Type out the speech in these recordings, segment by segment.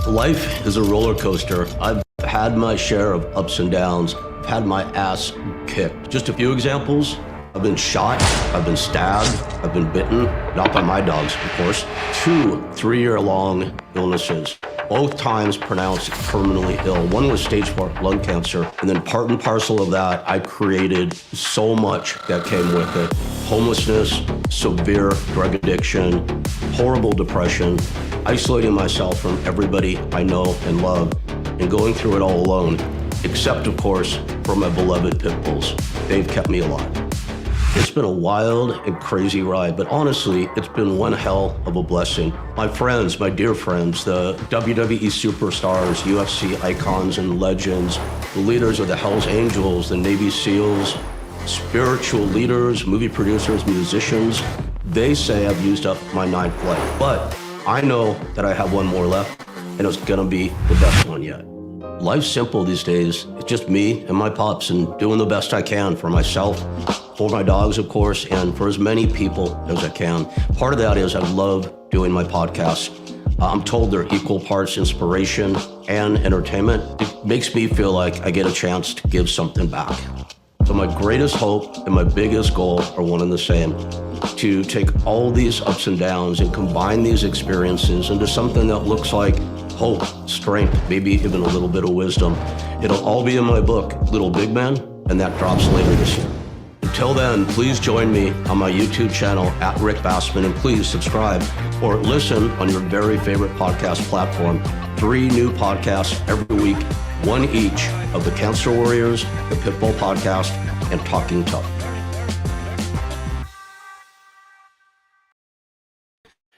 Life is a roller coaster. I've had my share of ups and downs. I've had my ass kicked. Just a few examples. I've been shot, I've been stabbed, I've been bitten, not by my dogs, of course. 2 3-year-long illnesses, both times pronounced terminally ill. One was stage 4 lung cancer, and then part and parcel of that, I created so much that came with it. Homelessness, severe drug addiction, horrible depression, isolating myself from everybody I know and love, and going through it all alone, except, of course, for my beloved pit bulls. They've kept me alive. It's been a wild and crazy ride, but honestly, it's been one hell of a blessing. My friends, my dear friends, the WWE superstars, UFC icons and legends, the leaders of the Hells Angels, the Navy SEALs, spiritual leaders, movie producers, musicians, they say I've used up my 9th life, but I know that I have one more left, and it's gonna be the best one yet. Life's simple these days. It's just me and my pups and doing the best I can for myself, for my dogs, of course, and for as many people as I can. Part of that is I love doing my podcasts. I'm told they're equal parts inspiration and entertainment. It makes me feel like I get a chance to give something back. So my greatest hope and my biggest goal are one and the same, to take all these ups and downs and combine these experiences into something that looks like hope, strength, maybe even a little bit of wisdom. It'll all be in my book, Little Big Man, and that drops later this year. Until then, please join me on my YouTube channel at Rick Bassman, and please subscribe or listen on your very favorite podcast platform. 3 new podcasts every week, 1 each of the Cancer Warriors, the Pitbull Podcast, and Talking Tough.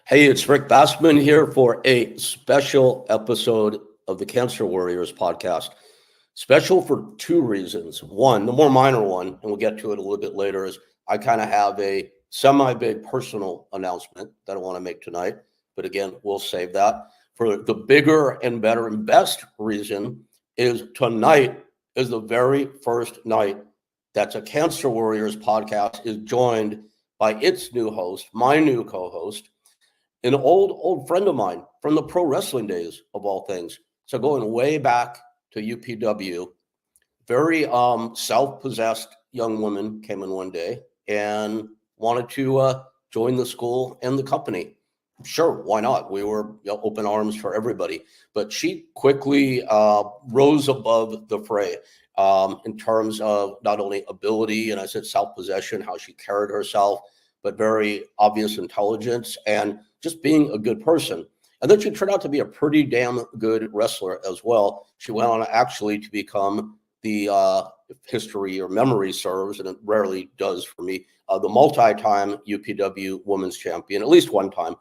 Hey, it's Rick Bassman here for a special episode of the Cancer Warriors podcast. Special for 2 reasons. One, the more minor one, and we'll get to it a little bit later, is I kind of have a semi-big personal announcement that I want to make tonight. But again, we'll save that. For the bigger and better and best reason is tonight is the very first night that the Cancer Warriors podcast is joined by its new host, my new co-host, an old friend of mine from the pro wrestling days of all things. So going way back to UPW, very self-possessed young woman came in one day and wanted to join the school and the company. Sure, why not? We were open arms for everybody. But she quickly rose above the fray in terms of not only ability, and I said self-possession, how she carried herself, but very obvious intelligence and just being a good person. And then she turned out to be a pretty damn good wrestler as well. She went on actually to become the history or memory serves, and it rarely does for me, the multi-time UPW Women's Champion, at least one time.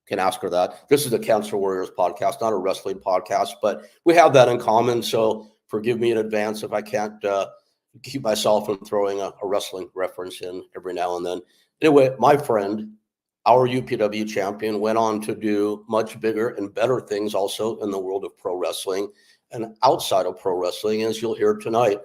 Can ask her that. This is the Cancer Warriors podcast, not a wrestling podcast, but we have that in common. So forgive me in advance if I can't keep myself from throwing a wrestling reference in every now and then. Anyway, my friend, our UPW champion, went on to do much bigger and better things also in the world of pro wrestling and outside of pro wrestling. As you'll hear tonight,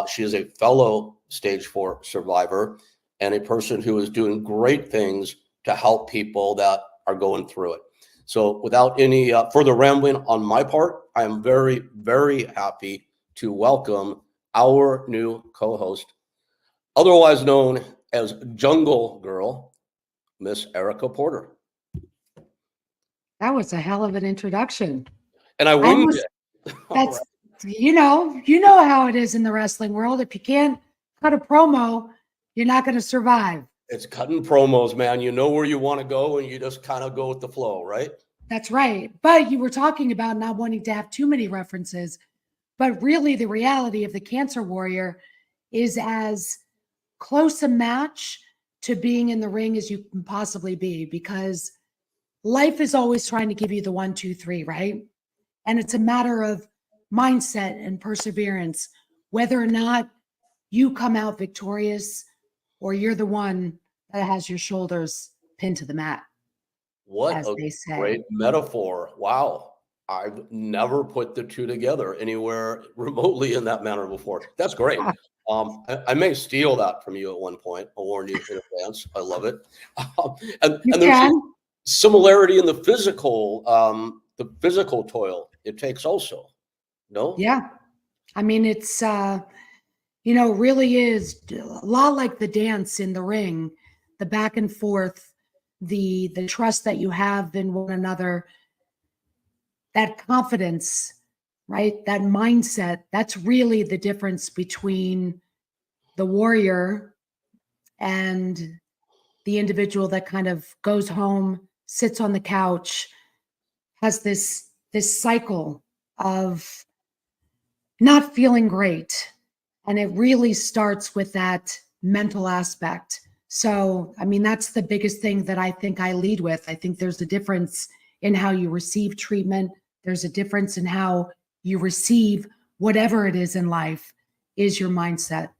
she is a fellow stage 4 survivor and a person who is doing great things to help people that are going through it. So without any further rambling on my part, I am very, very happy to welcome our new co-host, otherwise known as Jungle Girl, Miss Erica Porter. That was a hell of an introduction. And I winged it. That's, right. you know how it is in the wrestling world. If you can't cut a promo, you're not going to survive. It's cutting promos, man. You know where you want to go and you just kind of go with the flow, right? That's right. But you were talking about not wanting to have too many references. But really, the reality of the Cancer Warrior is as close a match to being in the ring as you can possibly be, because life is always trying to give you the 1, 2, 3, right? And it's a matter of mindset and perseverance, whether or not you come out victorious or you're the one that has your shoulders pinned to the mat. What a great metaphor. Wow. I've never put the two together anywhere remotely in that manner before. That's great. I may steal that from you at one point. I'll warn you in advance. I love it. And there's a similarity in the physical toil it takes also. No? Yeah. I mean, it's, really is a lot like the dance in the ring, the back and forth, the trust that you have in one another, that confidence, right? That mindset, that's really the difference between the warrior and the individual that kind of goes home, sits on the couch, has this cycle of not feeling great. And it really starts with that mental aspect. So, I mean, that's the biggest thing that I think I lead with. I think there's a difference in how you receive treatment. There's a difference in how you receive whatever it is in life is your mindset.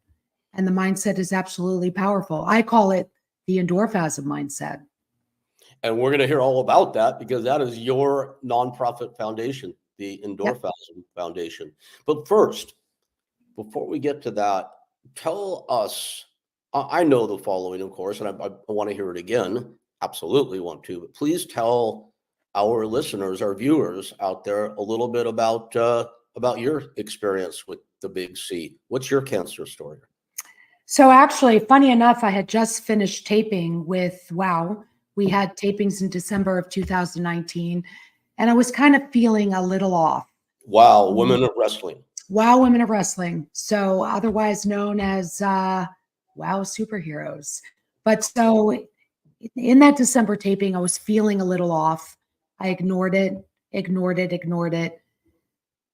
And the mindset is absolutely powerful. I call it the endorphasm mindset. And we're going to hear all about that because that is your nonprofit foundation, the Yep. Endorphasm Foundation. But first, before we get to that, tell us. I know the following, of course, and I want to hear it again. Absolutely want to, but please tell our listeners, our viewers out there, a little bit about your experience with the Big C. What's your cancer story? So actually, funny enough, I had just finished taping with Wow. We had tapings in December of 2019, and I was kind of feeling a little off. Wow, Women of Wrestling. Wow, Women of Wrestling. So otherwise known as Wow Superheroes. But so in that December taping, I was feeling a little off. I ignored it, ignored it, ignored it.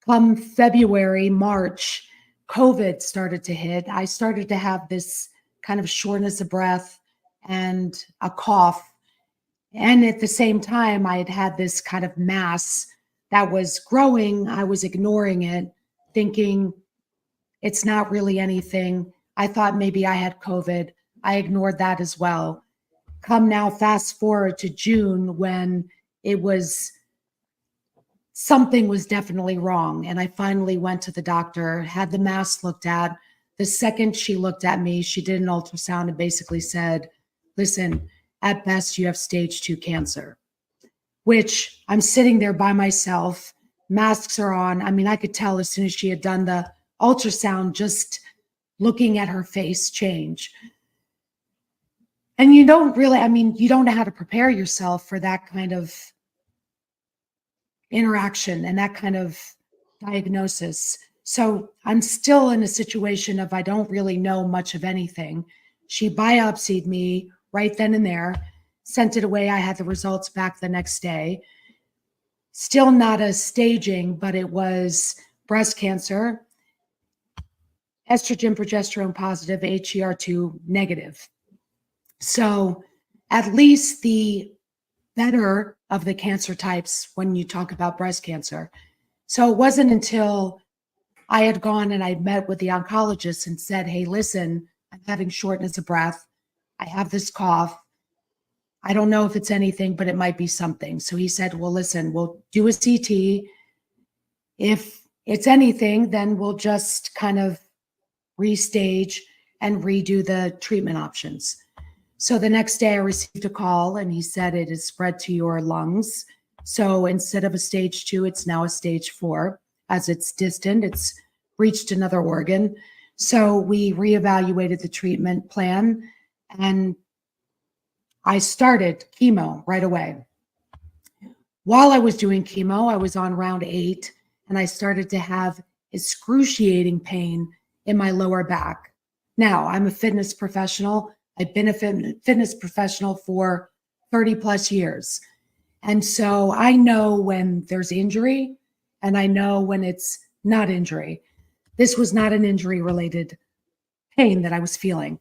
Come February, March, COVID started to hit. I started to have this kind of shortness of breath and a cough. And at the same time, I had had this kind of mass that was growing. I was ignoring it, thinking it's not really anything. I thought maybe I had COVID. I ignored that as well. Come now, fast forward to June when it was something was definitely wrong. And I finally went to the doctor, had the mass looked at. The second she looked at me, she did an ultrasound and basically said, listen, at best, you have stage 2 cancer, which I'm sitting there by myself. Masks are on. I mean, I could tell as soon as she had done the ultrasound, just looking at her face change. And you don't know how to prepare yourself for that kind of interaction and that kind of diagnosis. So I'm still in a situation of I don't really know much of anything. She biopsied me right then and there, sent it away. I had the results back the next day. Still not a staging, but it was breast cancer, estrogen, progesterone positive, HER2 negative. So at least the better of the cancer types when you talk about breast cancer. So it wasn't until I had gone and I'd met with the oncologist and said, hey, listen, I'm having shortness of breath. I have this cough. I don't know if it's anything, but it might be something. So he said, well, listen, we'll do a CT. If it's anything, then we'll just kind of restage and redo the treatment options. So the next day I received a call and he said it is spread to your lungs. So instead of a stage 2, it's now a stage 4. As it's distant, it's reached another organ. So we reevaluated the treatment plan and I started chemo right away. While I was doing chemo, I was on round 8 and I started to have excruciating pain in my lower back. Now, I'm a fitness professional. I've been a fitness professional for 30 plus years. And so I know when there's injury and I know when it's not injury. This was not an injury related pain that I was feeling.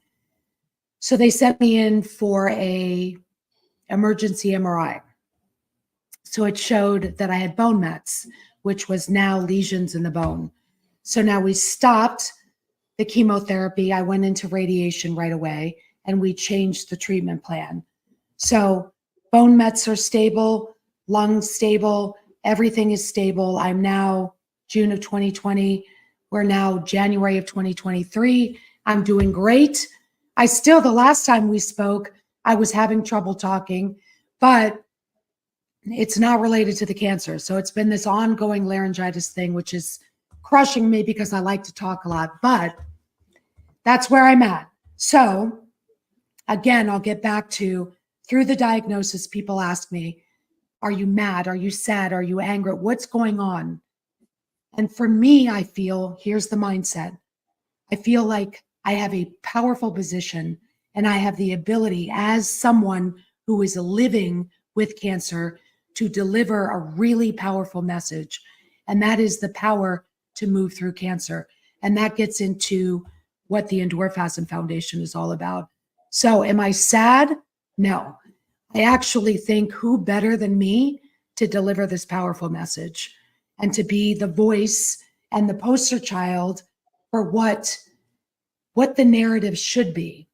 So they sent me in for a emergency MRI. So it showed that I had bone mets, which was now lesions in the bone. So now we stopped the chemotherapy. I went into radiation right away and we changed the treatment plan. So bone mets are stable, lungs stable, everything is stable. I'm now June of 2020. We're now January of 2023. I'm doing great. The last time we spoke, I was having trouble talking, but It's not related to the cancer. So it's been this ongoing laryngitis thing, which is crushing me because I like to talk a lot, but that's where I'm at. So again, I'll get back to through the diagnosis, people ask me, are you mad? Are you sad? Are you angry? What's going on? And for me, I feel, here's the mindset. I feel like I have a powerful position and I have the ability as someone who is living with cancer to deliver a really powerful message. And that is the power to move through cancer. And that gets into what the Endorphism Foundation is all about. So am I sad? No. I actually think who better than me to deliver this powerful message and to be the voice and the poster child for what the narrative should be.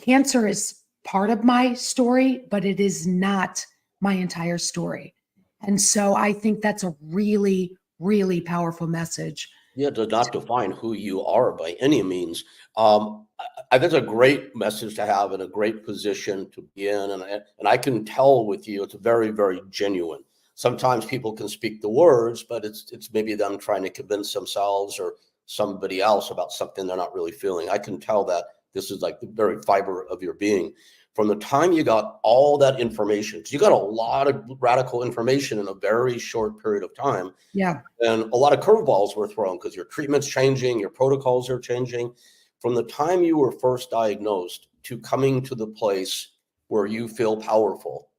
Cancer is part of my story, but it is not my entire story. And so I think that's a really, really powerful message. Yeah, to not define who you are by any means. I think it's a great message to have and a great position to be in. And I can tell with you, it's very, very genuine. Sometimes people can speak the words, but it's maybe them trying to convince themselves or somebody else about something they're not really feeling. I can tell that this is like the very fiber of your being. From the time you got all that information, 'cause you got a lot of radical information in a very short period of time. Yeah. And a lot of curveballs were thrown because your treatment's changing, your protocols are changing. From the time you were first diagnosed to coming to the place where you feel powerful,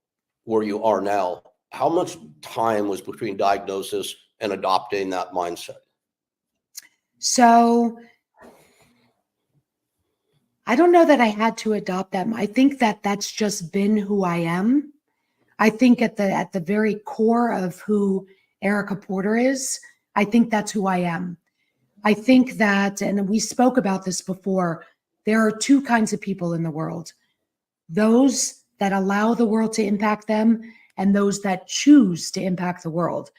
where you are now, how much time was between diagnosis and adopting that mindset? So I don't know that I had to adopt that. I think that that's just been who I am. I think at the very core of who Erica Porter is, I think that's who I am. I think that, and we spoke about this before, there are two kinds of people in the world. Those that allow the world to impact them and those that choose to impact the world.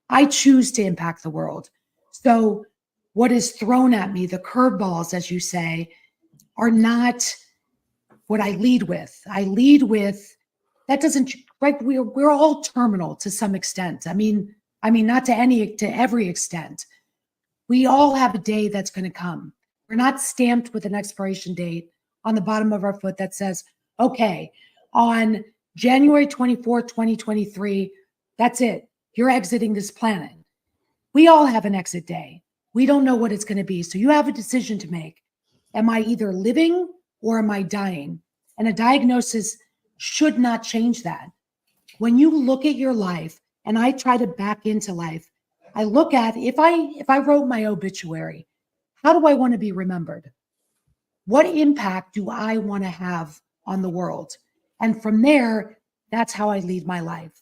I choose to impact the world. So what is thrown at me, the curveballs, as you say, are not what I lead with. I lead with that doesn't right. We're all terminal to some extent. I mean, not to every extent. We all have a day that's going to come. We're not stamped with an expiration date on the bottom of our foot that says, okay, on January 24th, 2023, that's it. You're exiting this planet. We all have an exit day. We don't know what it's going to be. So you have a decision to make. Am I either living or am I dying? And a diagnosis should not change that. When you look at your life, and I try to back into life, I look at if I wrote my obituary, how do I want to be remembered? What impact do I want to have on the world? And from there, that's how I lead my life.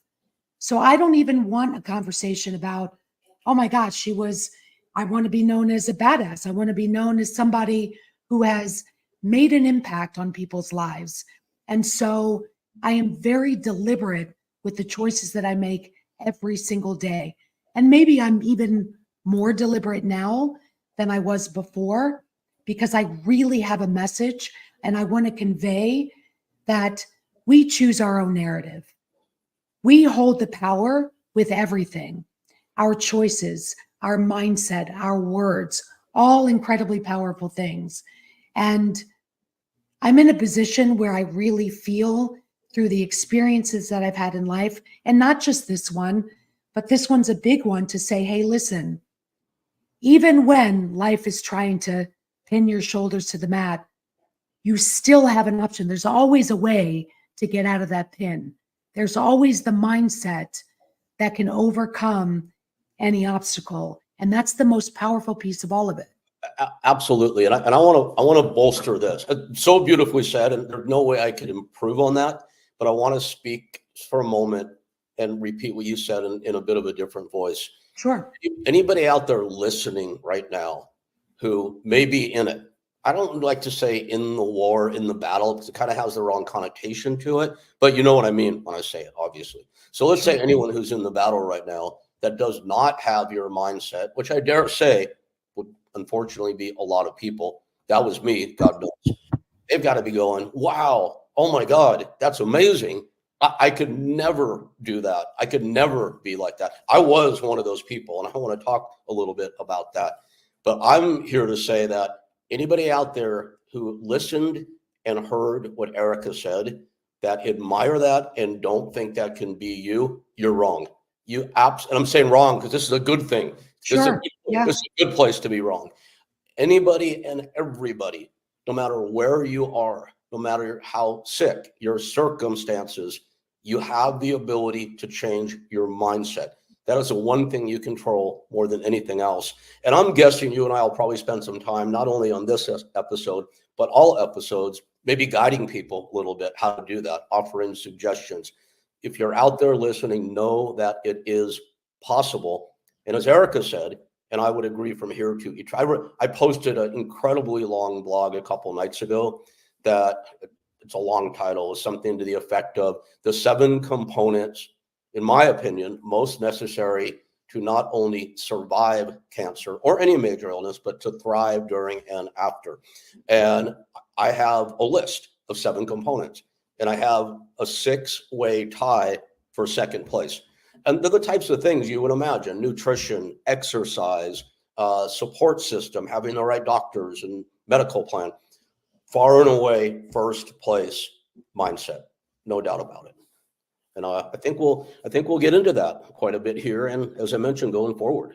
So I don't even want a conversation about, oh my gosh, I want to be known as a badass. I want to be known as somebody who has made an impact on people's lives. And so I am very deliberate with the choices that I make every single day. And maybe I'm even more deliberate now than I was before because I really have a message and I want to convey that we choose our own narrative. We hold the power with everything, our choices, our mindset, our words, all incredibly powerful things. And I'm in a position where I really feel through the experiences that I've had in life, and not just this one, but this one's a big one to say, hey, listen, even when life is trying to pin your shoulders to the mat, you still have an option. There's always a way to get out of that pin. There's always the mindset that can overcome any obstacle. And that's the most powerful piece of all of it. Absolutely. And I want to bolster this. So beautifully said, and there's no way I could improve on that, but I want to speak for a moment and repeat what you said in a bit of a different voice. Sure. Anybody out there listening right now who may be in it, I don't like to say in the war, in the battle, because it kind of has the wrong connotation to it, but you know what I mean when I say it, obviously. So let's say anyone who's in the battle right now that does not have your mindset, which I dare say would unfortunately be a lot of people. That was me, God knows. They've got to be going, wow, oh my God, that's amazing. I could never do that. I could never be like that. I was one of those people, and I want to talk a little bit about that. But I'm here to say that anybody out there who listened and heard what Erica said, that admire that and don't think that can be you, you're wrong. And I'm saying wrong because this is a good thing. Sure. Yeah. This is a good place to be wrong. Anybody and everybody, no matter where you are, no matter how sick your circumstances, you have the ability to change your mindset. That is the one thing you control more than anything else. And I'm guessing you and I will probably spend some time, not only on this episode, but all episodes, maybe guiding people a little bit how to do that, offering suggestions. If you're out there listening, know that it is possible. And as Erica said, and I would agree from here to each, I posted an incredibly long blog a couple nights ago that it's a long title, something to the effect of the 7 components, in my opinion, most necessary to not only survive cancer or any major illness, but to thrive during and after. And I have a list of 7 components, and I have a 6-way tie for second place. And they're the types of things you would imagine: nutrition, exercise, support system, having the right doctors and medical plan. Far and away, first place, mindset, no doubt about it. And I think we'll get into that quite a bit here, and as I mentioned, going forward.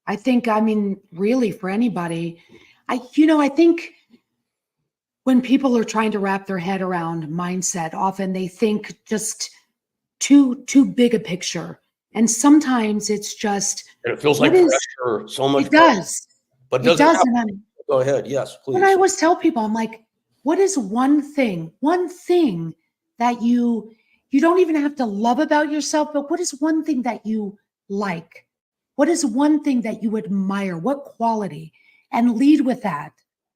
I think, I mean, really, for anybody, I think when people are trying to wrap their head around mindset, often they think just too big a picture, and sometimes it's just, And it feels like pressure, so much. It does, but it does. And go ahead, yes, please. when I always tell people, I'm like, what is one thing that you don't even have to love about yourself, but what is one thing that you like? What is one thing that you admire? What quality? And lead with that.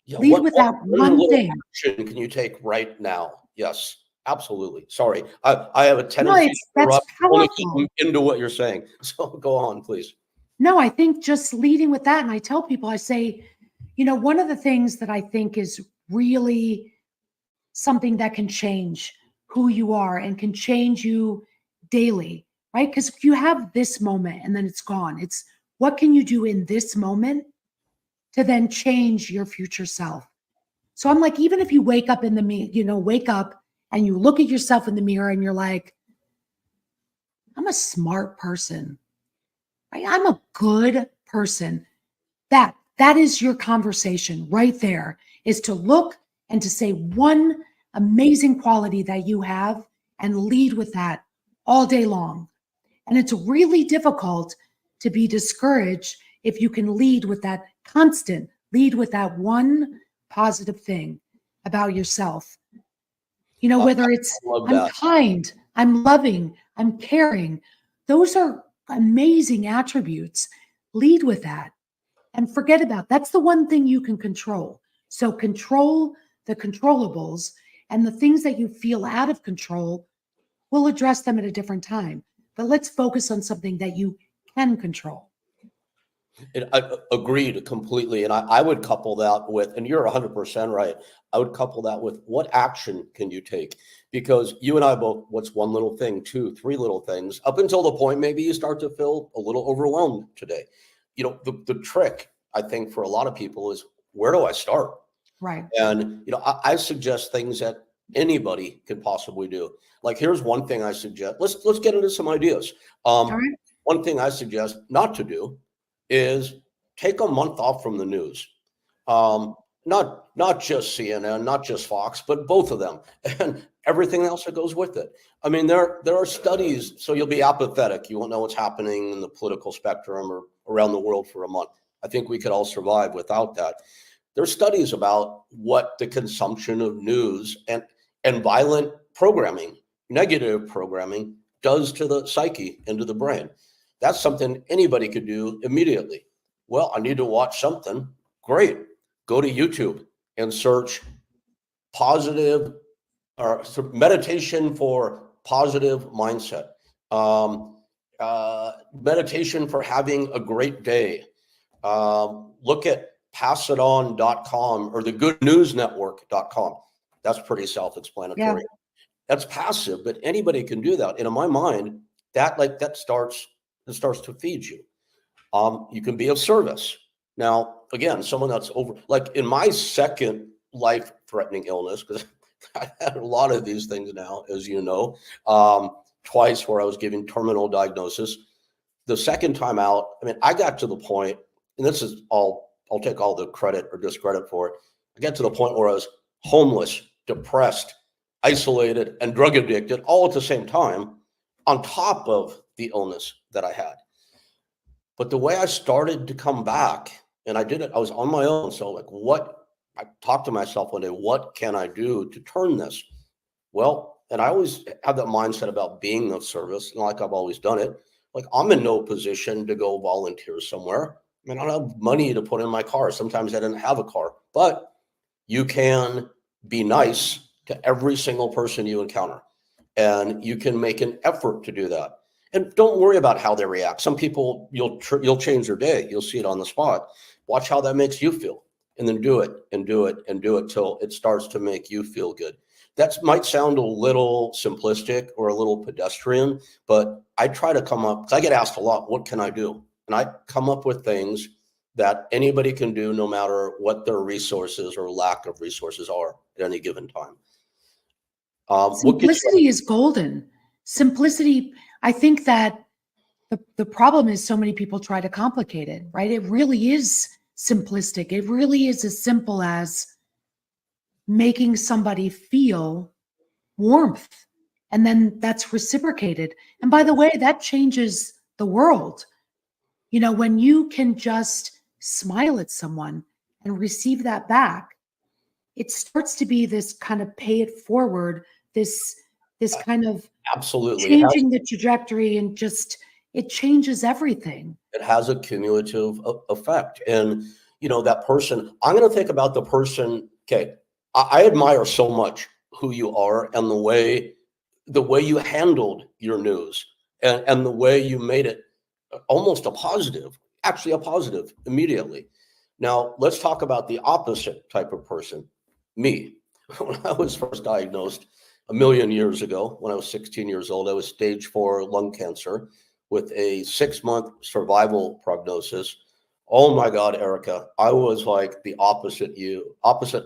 Yeah, lead with that one thing. Can you take right now? Yes, absolutely. Sorry, I have a tendency that's powerful. into what you're saying. So go on, please. No, I think just leading with that, and I tell people, I say, one of the things that I think is really something that can change who you are and can change you daily, right? Because if you have this moment and then it's gone, it's what can you do in this moment to then change your future self? So I'm like, even if you wake up in the mirror, wake up and you look at yourself in the mirror and you're like, I'm a smart person, right? I'm a good person. That is your conversation right there, is to look and to say one amazing quality that you have and lead with that all day long. And it's really difficult to be discouraged if you can lead with that lead with that one positive thing about yourself. Whether it's I'm kind, I'm loving, I'm caring. Those are amazing attributes. Lead with that and forget about that's the one thing you can control. So control the controllables, and the things that you feel out of control, we'll address them at a different time. But let's focus on something that you can control. And I agreed completely. And I would couple that with, and you're 100% right, I would couple that with what action can you take? Because you and I both, what's one little thing, 2, 3 little things, up until the point maybe you start to feel a little overwhelmed today. The trick, I think, for a lot of people is, where do I start? Right. And, I suggest things that anybody can possibly do. Like, here's one thing I suggest. Let's get into some ideas. All right. One thing I suggest not to do is take a month off from the news. Not just CNN, not just Fox, but both of them and everything else that goes with it. I mean, there are studies, so you'll be apathetic. You won't know what's happening in the political spectrum or around the world for a month. I think we could all survive without that. There's studies about what the consumption of news and violent programming, negative programming, does to the psyche and to the brain. That's something anybody could do immediately. Well, I need to watch something. Great. Go to YouTube and search positive or meditation for positive mindset. Meditation for having a great day. Look at passiton.com or thegoodnewsnetwork.com. That's pretty self-explanatory. That's passive, but anybody can do that. And in my mind, that starts to feed you. You can be of service. Now, again, someone that's over, like in my second life-threatening illness, because I had a lot of these things now, as you know, twice where I was giving terminal diagnosis. The second time out, I mean, I got to the point, and this is all, I'll take all the credit or discredit for it. I got to the point where I was homeless, depressed, isolated, and drug addicted all at the same time, on top of the illness that I had. But the way I started to come back, and I did it, I was on my own. So like, I talked to myself one day, what can I do to turn this? Well, and I always have that mindset about being of service, and like I've always done it. Like, I'm in no position to go volunteer somewhere. I mean, I don't have money to put in my car. Sometimes I didn't have a car, but you can be nice to every single person you encounter, and you can make an effort to do that. And don't worry about how they react. Some people, you'll change their day. You'll see it on the spot. Watch how that makes you feel, and then do it and do it and do it till it starts to make you feel good. That might sound a little simplistic or a little pedestrian, but I try to come up, because I get asked a lot, what can I do? And I come up with things that anybody can do, no matter what their resources or lack of resources are at any given time. Simplicity is golden. Simplicity, I think that the problem is so many people try to complicate it, right? It really is simplistic. It really is as simple as making somebody feel warmth, and then that's reciprocated. And by the way, that changes the world. You know, when you can just smile at someone and receive that back, it starts to be this kind of pay it forward, this kind of Absolutely changing the trajectory, and just it changes everything. It has a cumulative effect. And you know, that person, I'm going to think about the person. Okay, I admire so much who you are, and the way you handled your news, and the way you made it almost a positive, actually a positive immediately. Now, let's talk about the opposite type of person, me. When I was first diagnosed a million years ago, when I was 16 years old, I was stage 4 lung cancer with a 6-month survival prognosis. Oh my God, Erica, I was like the opposite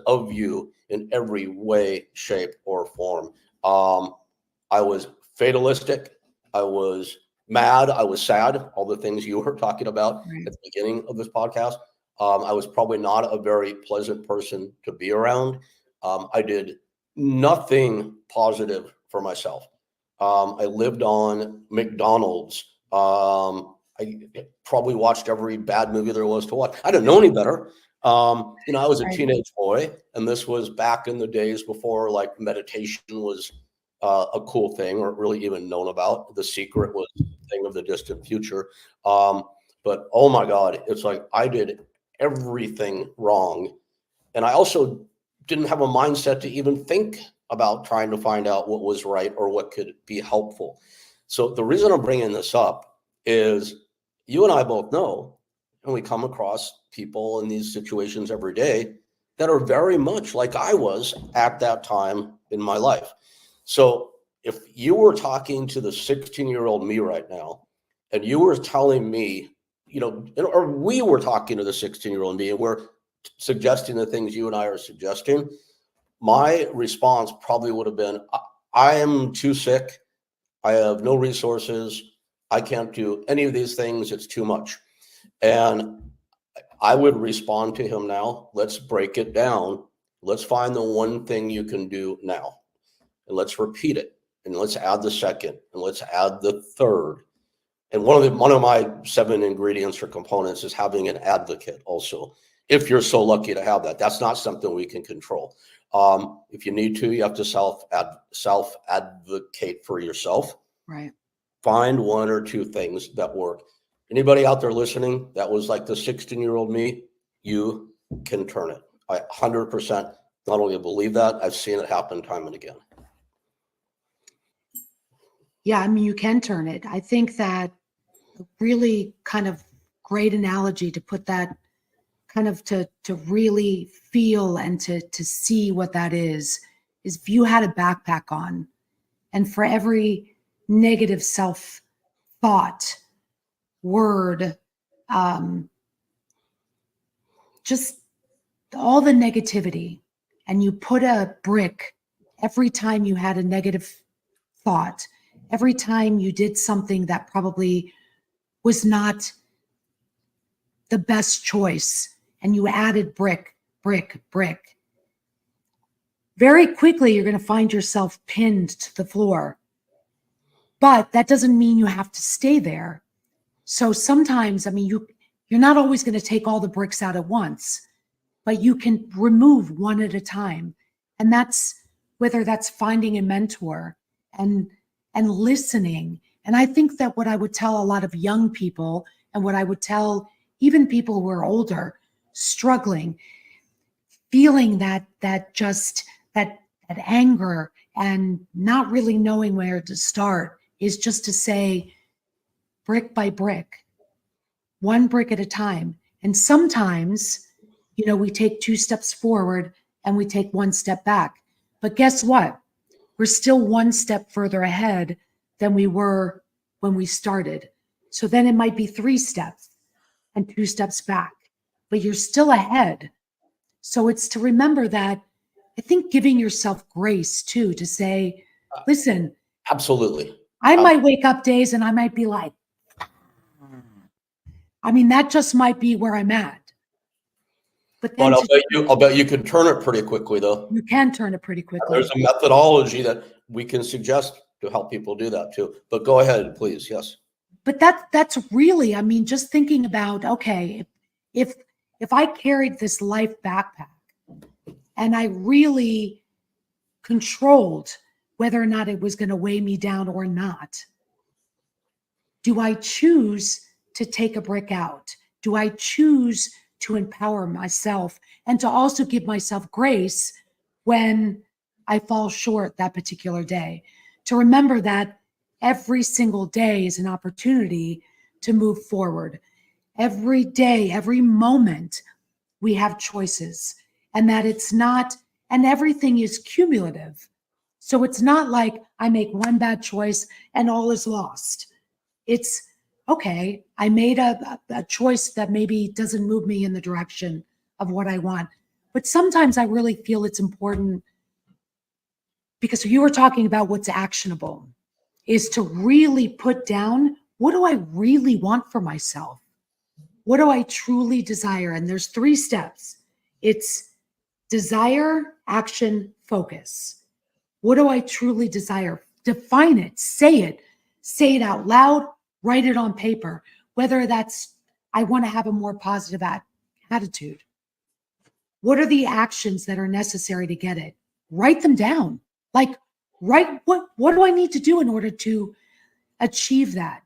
of you in every way, shape, or form. I was fatalistic. I was mad. I was sad. All the things you were talking about Right. at the beginning of this podcast. I was probably not a very pleasant person to be around. I did nothing positive for myself. I lived on McDonald's. I probably watched every bad movie there was to watch. I didn't know any better. You know, I was a Right. teenage boy, and this was back in the days before like meditation was a cool thing, or really even known about. The Secret was a thing of the distant future. But oh my God, it's like I did everything wrong. And I also didn't have a mindset to even think about trying to find out what was right or what could be helpful. So the reason I'm bringing this up is you and I both know, and we come across people in these situations every day that are very much like I was at that time in my life. So if you were talking to the 16-year-old me right now, and you were telling me, you know, or we were talking to the 16-year-old me, and we're suggesting the things you and I are suggesting, my response probably would have been, I am too sick. I have no resources. I can't do any of these things. It's too much. And I would respond to him now. Let's break it down. Let's find the one thing you can do now, and let's repeat it. And let's add the second, and let's add the third. And one of my 7 ingredients or components is having an advocate also. If you're so lucky to have that, that's not something we can control. If you need to, you have to self advocate for yourself. Right. Find 1 or 2 things that work. Anybody out there listening that was like the 16-year-old me, you can turn it. I 100% not only believe that, I've seen it happen time and again. Yeah, I mean, you can turn it. I think that a really kind of great analogy to put that kind of to really feel and to see what that is if you had a backpack on And for every negative self thought, word, just all the negativity, and you put a brick every time you had a negative thought, every time you did something that probably was not the best choice, and you added brick, brick, brick, very quickly you're going to find yourself pinned to the floor. But that doesn't mean you have to stay there. So sometimes, I mean, you're not always going to take all the bricks out at once, but you can remove one at a time. And that's whether that's finding a mentor and listening. And I think that what I would tell a lot of young people, and what I would tell even people who are older, struggling, feeling that anger and not really knowing where to start, is just to say, brick by brick, one brick at a time. And sometimes, we take 2 steps forward and we take 1 step back. But guess what? We're still 1 step further ahead than we were when we started. So then it might be 3 steps and 2 steps back, but you're still ahead. So it's to remember that, I think, giving yourself grace too, to say, listen, Absolutely. I might wake up days and I might be like, that just might be where I'm at. But then I'll bet you can turn it pretty quickly, though. You can turn it pretty quickly. There's a methodology that we can suggest to help people do that too. But go ahead, please. Yes. But that's really, just thinking about, okay, if I carried this life backpack and I really controlled whether or not it was going to weigh me down or not, do I choose to take a brick out? Do I choose to empower myself and to also give myself grace when I fall short that particular day? To remember that every single day is an opportunity to move forward. Every day, every moment, we have choices, and that it's not, and everything is cumulative. So it's not like I make one bad choice and all is lost. It's, okay, I made a choice that maybe doesn't move me in the direction of what I want. But sometimes I really feel it's important, because you were talking about what's actionable, is to really put down, what do I really want for myself? What do I truly desire? And there's 3 steps. It's desire, action, focus. What do I truly desire? Define it, say it out loud, write it on paper, whether that's, I want to have a more positive attitude. What are the actions that are necessary to get it? Write them down. Like, write, what do I need to do in order to achieve that?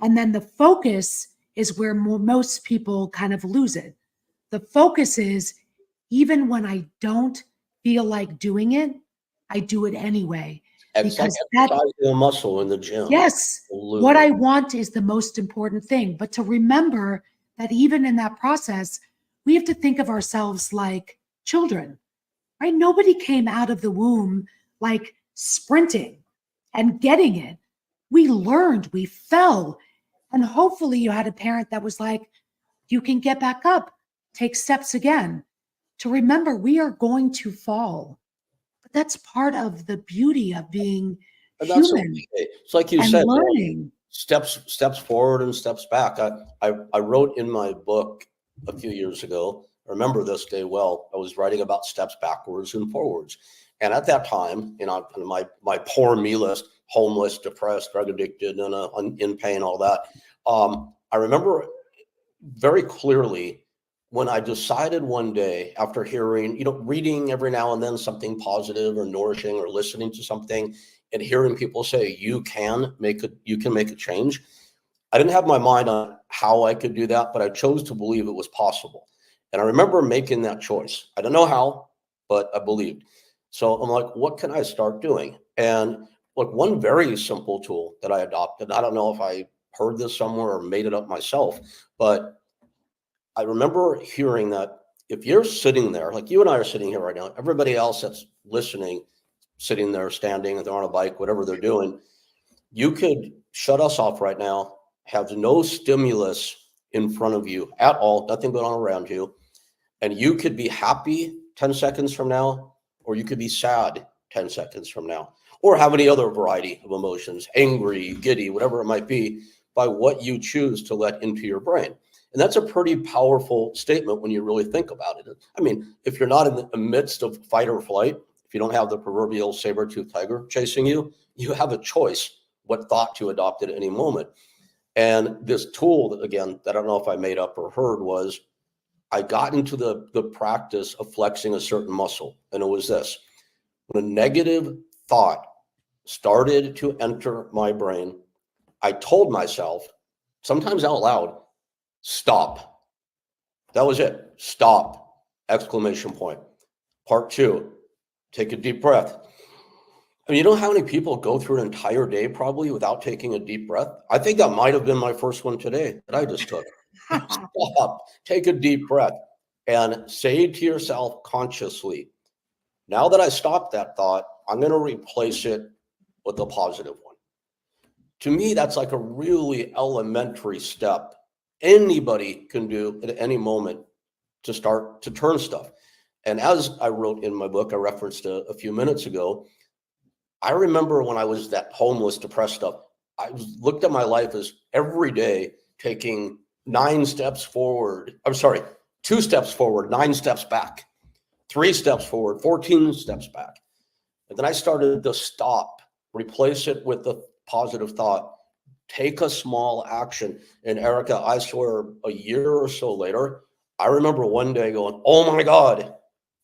And then the focus is where most people kind of lose it. The focus is, even when I don't feel like doing it, I do it anyway. It's like exercising a muscle in the gym. Yes. Absolutely. What I want is the most important thing. But to remember that even in that process, we have to think of ourselves like children, right? Nobody came out of the womb like sprinting and getting it. We learned, we fell. And hopefully you had a parent that was like, you can get back up, take steps again. To remember, we are going to fall. But that's part of the beauty of being human. Okay. It's like you said, learning. Steps forward and steps back. I wrote in my book a few years ago, I remember this day well, I was writing about steps backwards and forwards. And at that time, my poor me list, homeless, depressed, drug addicted, and in pain, all that. I remember very clearly when I decided one day, after hearing, reading every now and then something positive or nourishing, or listening to something and hearing people say, you can make a change. I didn't have my mind on how I could do that, but I chose to believe it was possible. And I remember making that choice. I don't know how, but I believed. So I'm like, what can I start doing? And like, one very simple tool that I adopted, I don't know if I heard this somewhere or made it up myself, but I remember hearing that if you're sitting there, like you and I are sitting here right now, everybody else that's listening sitting there, standing, if they're on a bike, whatever they're doing, you could shut us off right now, have no stimulus in front of you at all, nothing going on around you. And you could be happy 10 seconds from now, or you could be sad 10 seconds from now, or have any other variety of emotions, angry, giddy, whatever it might be, by what you choose to let into your brain. And that's a pretty powerful statement when you really think about it. I mean, if you're not in the midst of fight or flight, if you don't have the proverbial saber-toothed tiger chasing you, you have a choice what thought to adopt at any moment. And this tool, again, that I don't know if I made up or heard, was I got into the practice of flexing a certain muscle. And it was this: when a negative thought started to enter my brain, I told myself, sometimes out loud, stop. That was it. Stop! Exclamation point. Part two, take a deep breath. I mean, you know how many people go through an entire day probably without taking a deep breath? I think that might have been my first one today that I just took. Stop, take a deep breath, and say to yourself consciously, now that I stopped that thought, I'm going to replace it with a positive one. To me, that's like a really elementary step anybody can do at any moment to start to turn stuff. And as I wrote in my book, I referenced a few minutes ago, I remember when I was that homeless, depressed stuff, I looked at my life as every day taking 9 steps forward. I'm sorry, 2 steps forward, 9 steps back, 3 steps forward, 14 steps back. And then I started to stop, replace it with the positive thought, take a small action. And Erica, I swear, a year or so later, I remember one day going, oh my God,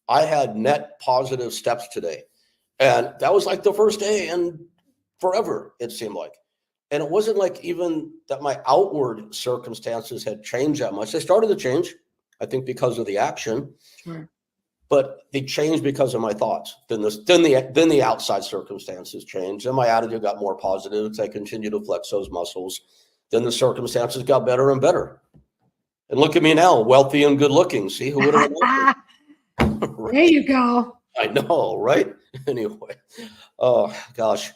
I had net positive steps today. And that was like the first day in forever, it seemed like. And it wasn't like even that my outward circumstances had changed that much. They started to change, I think, because of the action. Sure. But they changed because of my thoughts. Then the outside circumstances changed, and my attitude got more positive as I continued to flex those muscles. Then the circumstances got better and better. And look at me now, wealthy and good looking. See, who would have known? There you go. I know, right? Anyway, oh gosh.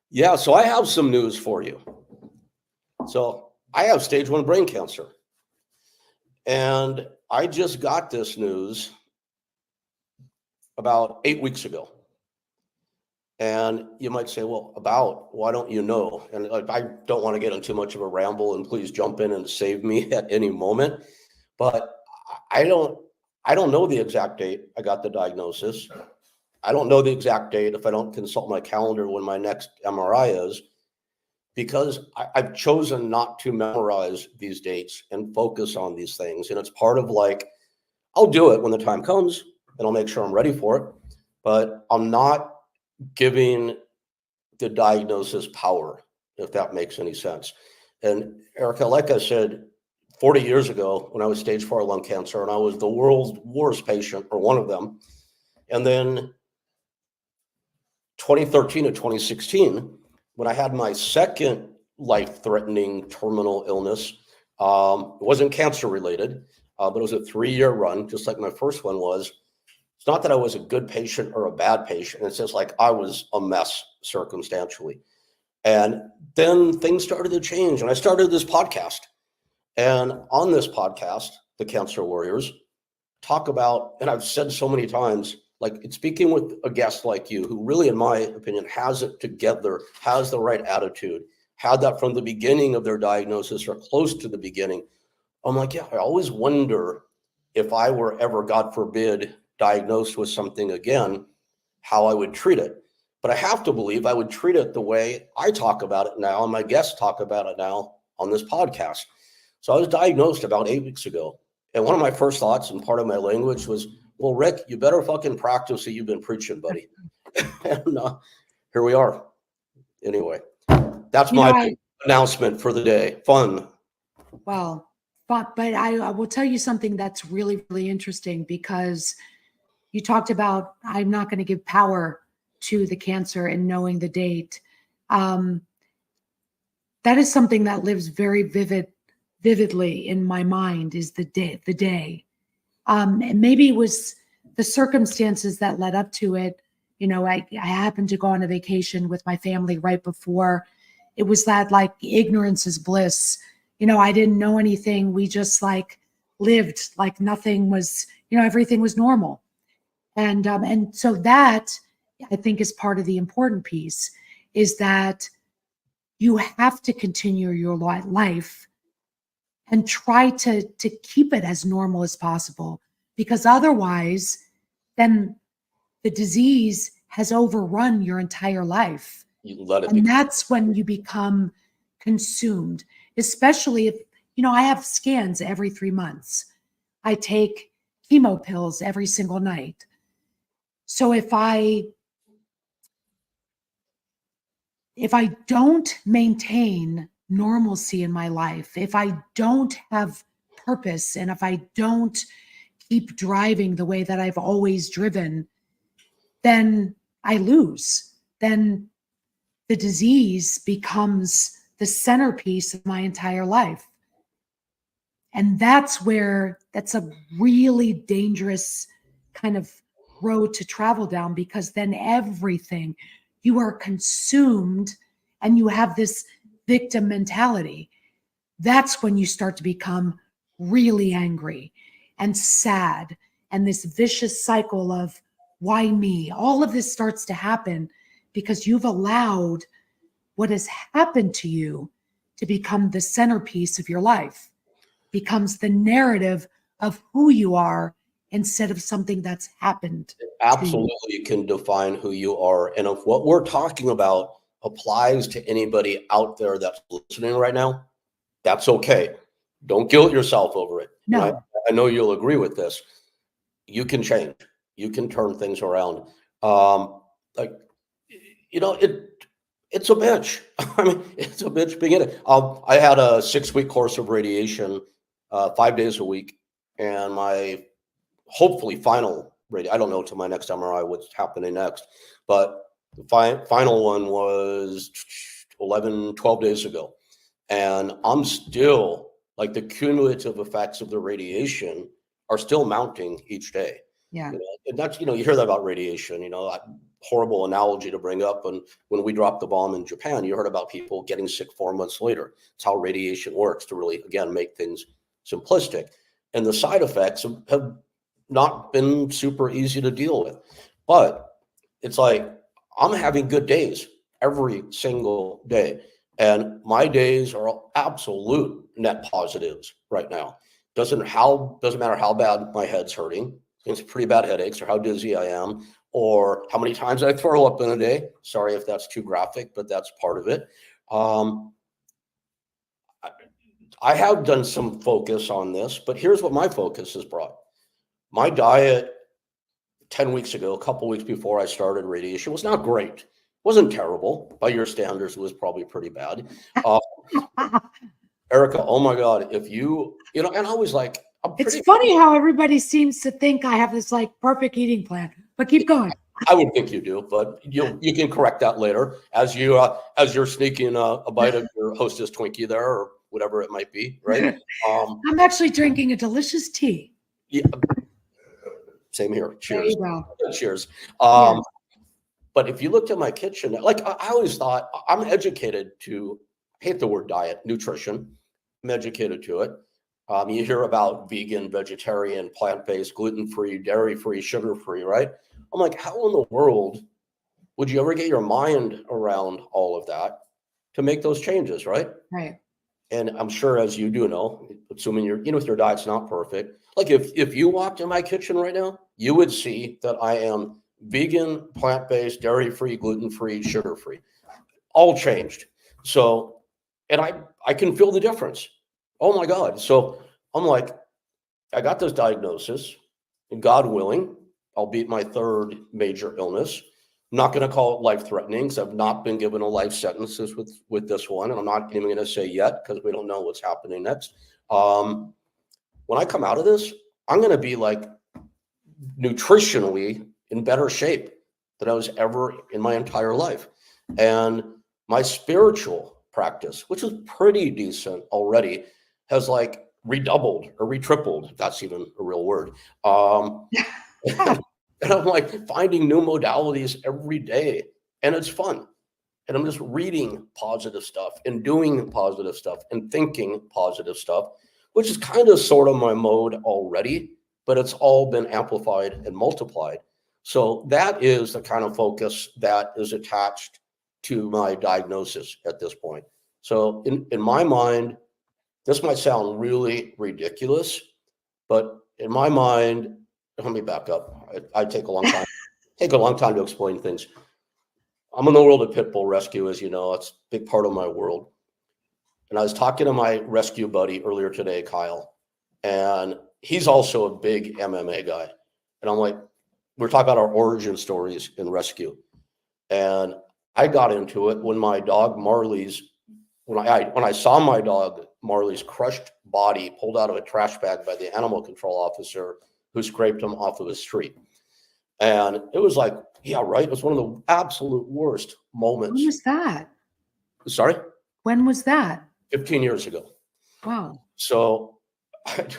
Yeah, so I have some news for you. So I have stage 1 brain cancer. And I just got this news about 8 weeks ago. And you might say, well, why don't you know? And I don't want to get into much of a ramble, and please jump in and save me at any moment. But I don't know the exact date I got the diagnosis. I don't know the exact date if I don't consult my calendar when my next MRI is, because I've chosen not to memorize these dates and focus on these things. And it's part of like, I'll do it when the time comes and I'll make sure I'm ready for it. But I'm not giving the diagnosis power, if that makes any sense. And Erica, like I said, 40 years ago, when I was stage 4 lung cancer, and I was the world's worst patient, or one of them. And then 2013 to 2016, when I had my second life-threatening terminal illness, it wasn't cancer related, but it was a 3-year run, just like my first one was. It's not that I was a good patient or a bad patient. It's just like I was a mess circumstantially. And then things started to change, and I started this podcast. And on this podcast, the Cancer Warriors talk about, and I've said so many times, like, it's speaking with a guest like you, who really, in my opinion, has it together, has the right attitude, had that from the beginning of their diagnosis or close to the beginning. I'm like, yeah, I always wonder if I were ever, God forbid, diagnosed with something again, how I would treat it. But I have to believe I would treat it the way I talk about it now, and my guests talk about it now on this podcast. So I was diagnosed about 8 weeks ago. And one of my first thoughts, and part of my language, was, well, Rick, you better fucking practice what you've been preaching, buddy. And here we are. Anyway, that's my announcement for the day. Fun. Well, but I will tell you something that's really, really interesting, because you talked about, I'm not going to give power to the cancer and knowing the date. That is something that lives very vividly in my mind, is the day. And maybe it was the circumstances that led up to it, I happened to go on a vacation with my family right before. It was that like ignorance is bliss. I didn't know anything. We just like lived like nothing was, everything was normal. And so that I think is part of the important piece, is that you have to continue your life and try to keep it as normal as possible, because otherwise then the disease has overrun your entire life. You let it And that's when you become consumed, especially if, I have scans every 3 months. I take chemo pills every single night. So if I don't maintain normalcy in my life, if I don't have purpose, and if I don't keep driving the way that I've always driven, then I lose. Then the disease becomes the centerpiece of my entire life. And that's a really dangerous kind of road to travel down, because then everything, you are consumed and you have this victim mentality. That's when you start to become really angry and sad, and this vicious cycle of why me? All of this starts to happen because you've allowed what has happened to you to become the centerpiece of your life, becomes the narrative of who you are instead of something that's happened to you. absolutely can define who you are. And if what we're talking about applies to anybody out there that's listening right now, that's okay. Don't guilt yourself over it. And No, I know you'll agree with this. You can change. You can turn things around. Like, it's a bitch. I mean, it's a bitch being in it. I had a 6-week course of radiation, 5 days a week, and my hopefully final radiation. I don't know till my next MRI what's happening next, but the final one was 12 days ago. And I'm still like, the cumulative effects of the radiation are still mounting each day. yeah, And that's, you hear that about radiation, horrible analogy to bring up. And when we dropped the bomb in Japan, you heard about people getting sick 4 months later. It's how radiation works, to really, again, make things simplistic. And the side effects have not been super easy to deal with. But it's like, I'm having good days every single day. And my days are absolute net positives right now. Doesn't matter how bad my head's hurting. It's pretty bad headaches, or how dizzy I am, or how many times I throw up in a day. Sorry if that's too graphic, but that's part of it. I have done some focus on this, but here's what my focus has brought. My diet 10 weeks ago, a couple weeks before I started radiation, was not great. It wasn't terrible. By your standards, it was probably pretty bad. Erica, oh my God, if and I was like, it's funny how everybody seems to think I have this like perfect eating plan, but keep going. I would think you do, but you can correct that later as you're sneaking a bite of your Hostess Twinkie there, or whatever it might be, right? I'm actually drinking a delicious tea. Yeah, same here. Cheers. There you go. Cheers. Yes. But if you looked at my kitchen, like, I always thought, I'm educated to, I hate the word diet, nutrition. I'm educated to it. You hear about vegan, vegetarian, plant-based, gluten-free, dairy-free, sugar-free, right? I'm like, how in the world would you ever get your mind around all of that to make those changes, right? Right. And I'm sure, as you do know, assuming your diet's not perfect, like if you walked in my kitchen right now, you would see that I am vegan, plant-based, dairy-free, gluten-free, sugar-free, all changed. So, and I can feel the difference. Oh my God. So I'm like, I got this diagnosis, and God willing, I'll beat my third major illness. I'm not going to call it life-threatening, because I've not been given a life sentence with this one, and I'm not even going to say yet, because we don't know what's happening next. When I come out of this, I'm going to be like nutritionally in better shape than I was ever in my entire life. And my spiritual practice, which is pretty decent already, has like redoubled or retripled, if that's even a real word. And I'm like finding new modalities every day, and it's fun. And I'm just reading positive stuff and doing positive stuff and thinking positive stuff, which is kind of sort of my mode already, but it's all been amplified and multiplied. So that is the kind of focus that is attached to my diagnosis at this point. So in my mind, this might sound really ridiculous, but in my mind, let me back up. I take a long time, to explain things. I'm in the world of pit bull rescue, as you know, it's a big part of my world. And I was talking to my rescue buddy earlier today, Kyle, and he's also a big MMA guy. And I'm like, we're talking about our origin stories in rescue. And I got into it when my dog Marley's, when I saw my dog Marley's crushed body pulled out of a trash bag by the animal control officer who scraped him off of the street. And it was like, yeah, right. It was one of the absolute worst moments. When was that? Sorry? When was that? 15 years ago. Wow. So,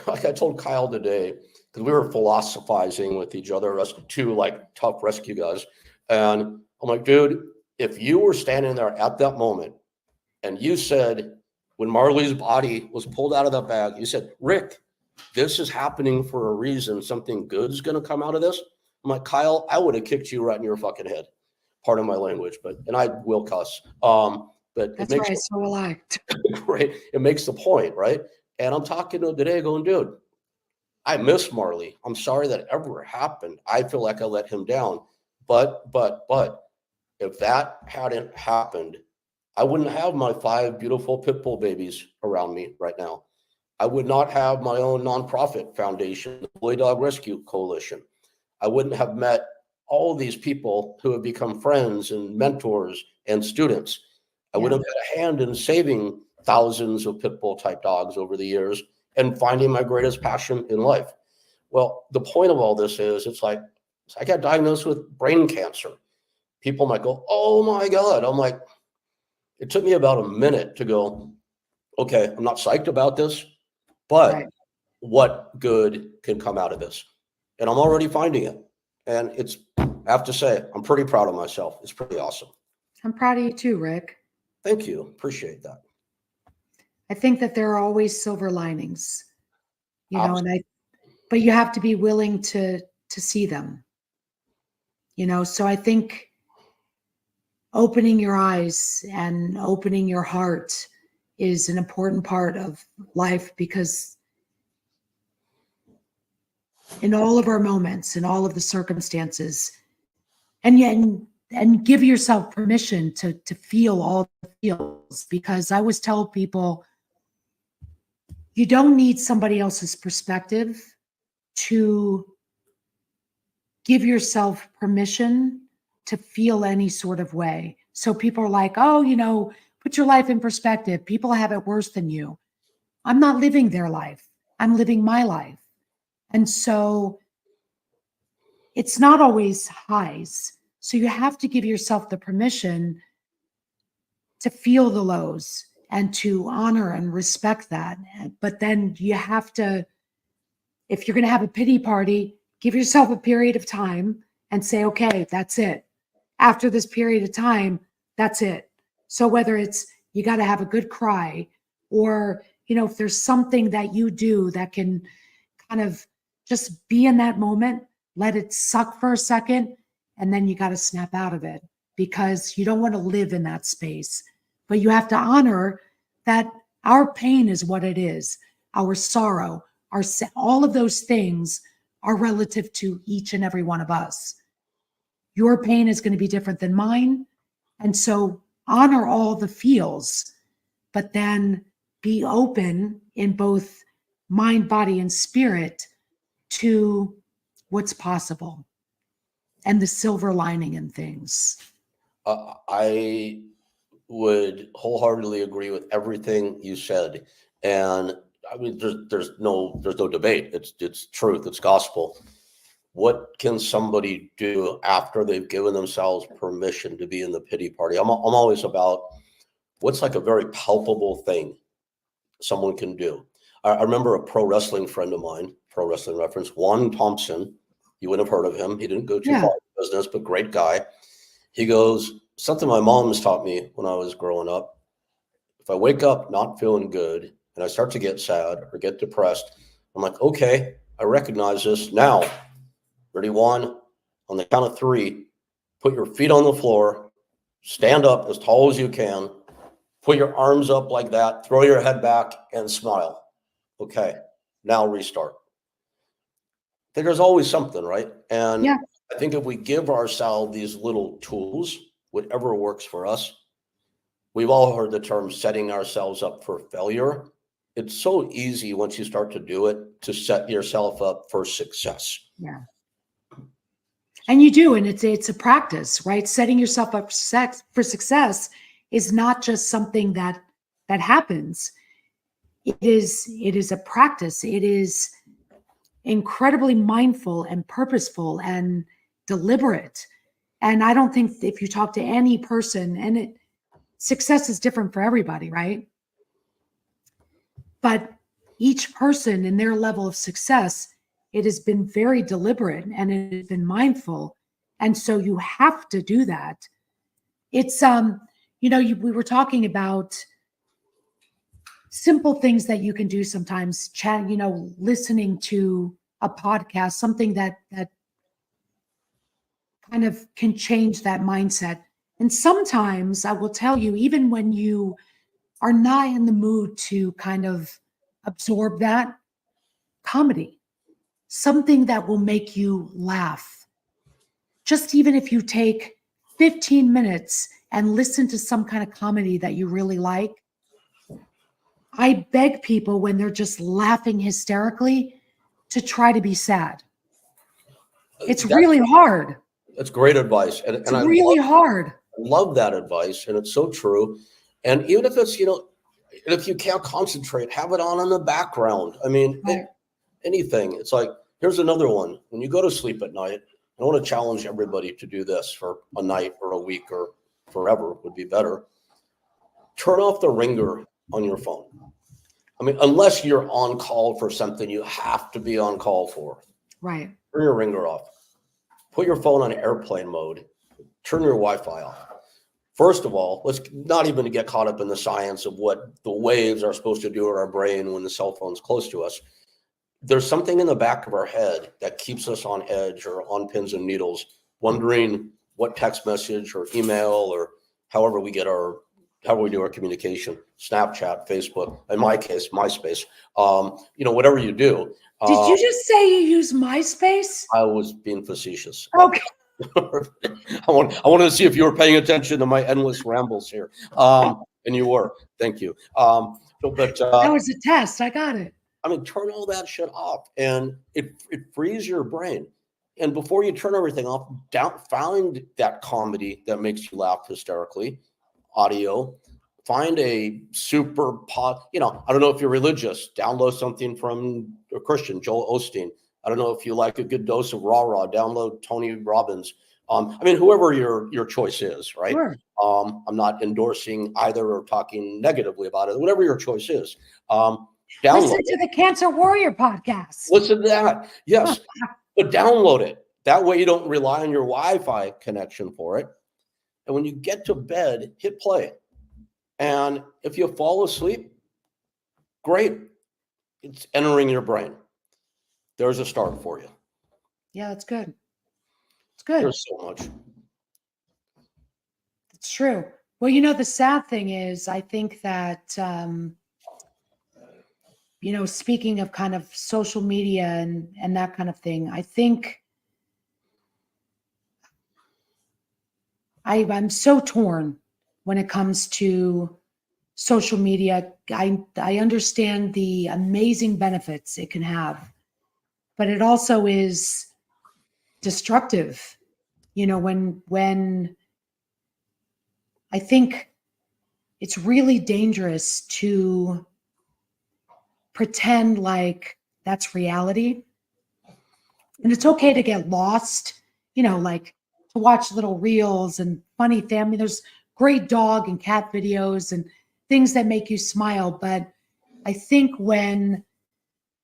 like I told Kyle today, because we were philosophizing with each other, us two like tough rescue guys. And I'm like, dude, if you were standing there at that moment and you said, when Marley's body was pulled out of that bag, you said, Rick, this is happening for a reason. Something good is going to come out of this. I'm like, Kyle, I would have kicked you right in your fucking head. Pardon my language, and I will cuss. But that's right. So will I. Right. It makes the point, right? And I'm talking to him today going, dude, I miss Marley. I'm sorry that ever happened. I feel like I let him down. But if that hadn't happened, I wouldn't have my 5 beautiful pit bull babies around me right now. I would not have my own nonprofit foundation, the Boy Dog Rescue Coalition. I wouldn't have met all these people who have become friends and mentors and students. I would have had a hand in saving thousands of pit bull type dogs over the years and finding my greatest passion in life. Well, the point of all this is it's like I got diagnosed with brain cancer. People might go, oh my God. I'm like, it took me about a minute to go, okay, I'm not psyched about this, but what good can come out of this? And I'm already finding it. And I have to say, I'm pretty proud of myself. It's pretty awesome. I'm proud of you too, Rick. Thank you. Appreciate that. I think that there are always silver linings, you know, but you have to be willing to see them, you know. So I think opening your eyes and opening your heart is an important part of life, because in all of our moments, in all of the circumstances, and give yourself permission to feel all the feels, because I always tell people, you don't need somebody else's perspective to give yourself permission to feel any sort of way. So people are like, oh, you know, put your life in perspective. People have it worse than you. I'm not living their life. I'm living my life. And so it's not always highs. So you have to give yourself the permission to feel the lows and to honor and respect that. But then you have to, if you're going to have a pity party, give yourself a period of time and say, okay, that's it. After this period of time, that's it. So whether it's you got to have a good cry, or, you know, if there's something that you do that can kind of just be in that moment, let it suck for a second, and then you got to snap out of it, because you don't want to live in that space. But you have to honor that our pain is what it is. Our sorrow, all of those things are relative to each and every one of us. Your pain is going to be different than mine. And so honor all the feels, but then be open in both mind, body, and spirit to what's possible and the silver lining in things. I would wholeheartedly agree with everything you said. And I mean, there's no debate. It's truth. It's gospel. What can somebody do after they've given themselves permission to be in the pity party? I'm always about what's like a very palpable thing someone can do. I remember a pro wrestling friend of mine, pro wrestling reference, Juan Thompson, You wouldn't have heard of him. He didn't go too Yeah. far in business, but great guy. He goes, something my mom has taught me when I was growing up. If I wake up not feeling good and I start to get sad or get depressed, I'm like, okay, I recognize this now. Ready, one, on the count of three, put your feet on the floor, stand up as tall as you can, put your arms up like that, throw your head back and smile. Okay, now restart. I think there's always something, right? And Yeah. I think if we give ourselves these little tools, whatever works for us, we've all heard the term setting ourselves up for failure. It's so easy once you start to do it to set yourself up for success. Yeah. And you do, and it's a practice, right? Setting yourself up for success is not just something that happens. It is a practice. It is incredibly mindful and purposeful and deliberate. And I don't think if you talk to any person, and success is different for everybody, right? But each person in their level of success, it has been very deliberate and it has been mindful. And so you have to do that. It's, we were talking about simple things that you can do sometimes, listening to a podcast, something that kind of can change that mindset. And sometimes I will tell you, even when you are not in the mood to kind of absorb that, comedy, something that will make you laugh. Just even if you take 15 minutes and listen to some kind of comedy that you really like, I beg people when they're just laughing hysterically to try to be sad. It's really hard. That's great advice. And It's really hard. love that advice. And it's so true. And even if it's, if you can't concentrate, have it on in the background. I mean, Right. anything. It's like, here's another one. When you go to sleep at night, I want to challenge everybody to do this for a night or a week or forever would be better. Turn off the ringer on your phone. I mean, unless you're on call for something you have to be on call for. Right. Turn your ringer off. Put your phone on airplane mode. Turn your Wi-Fi off. First of all, let's not even get caught up in the science of what the waves are supposed to do in our brain when the cell phone's close to us. There's something in the back of our head that keeps us on edge or on pins and needles, wondering what text message or email or however we do our communication, Snapchat, Facebook, in my case, MySpace, whatever you do. Did you just say you use MySpace? I was being facetious. Okay. I wanted to see if you were paying attention to my endless rambles here. And you were. Thank you. But that was a test. I got it. I mean, turn all that shit off, and it frees your brain. And before you turn everything off, find that comedy that makes you laugh hysterically, audio. Find a super pod. I don't know if you're religious. Download something from a Christian, Joel Osteen. I don't know if you like a good dose of rah-rah. Download Tony Robbins. Whoever your choice is, right? Sure. I'm not endorsing either or talking negatively about it. Whatever your choice is. Listen to the Cancer Warrior podcast. Listen to that. Yes. But download it. That way you don't rely on your Wi-Fi connection for it. And when you get to bed, hit play. And if you fall asleep, great. It's entering your brain. There's a start for you. Yeah, that's good. It's good. There's so much. It's true. Well, the sad thing is, I think that, speaking of kind of social media and that kind of thing, I think I'm so torn when it comes to social media. I understand the amazing benefits it can have, but it also is destructive. When I think it's really dangerous to pretend like that's reality. And it's okay to get lost, like to watch little reels and funny things. I mean, there's great dog and cat videos and things that make you smile. But I think when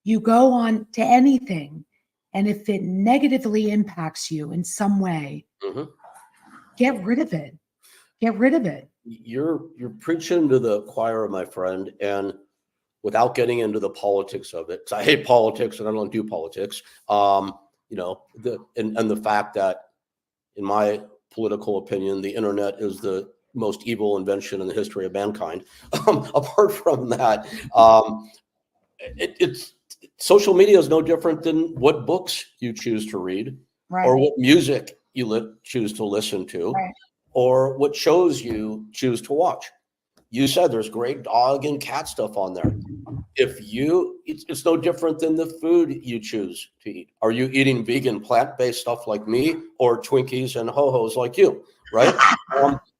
you go on to anything And if it negatively impacts you in some way, get rid of it. Get rid of it. You're preaching to the choir, my friend, and without getting into the politics of it, 'cause I hate politics and I don't do politics. You know, and the fact that, in my political opinion, the internet is the most evil invention in the history of mankind. Apart from that, it's social media is no different than what books you choose to read, Right. or what music you choose to listen to, Right. or what shows you choose to watch. You said there's great dog and cat stuff on there. It's no different than the food you choose to eat. Are you eating vegan, plant-based stuff like me, or Twinkies and ho-hos like you? Right?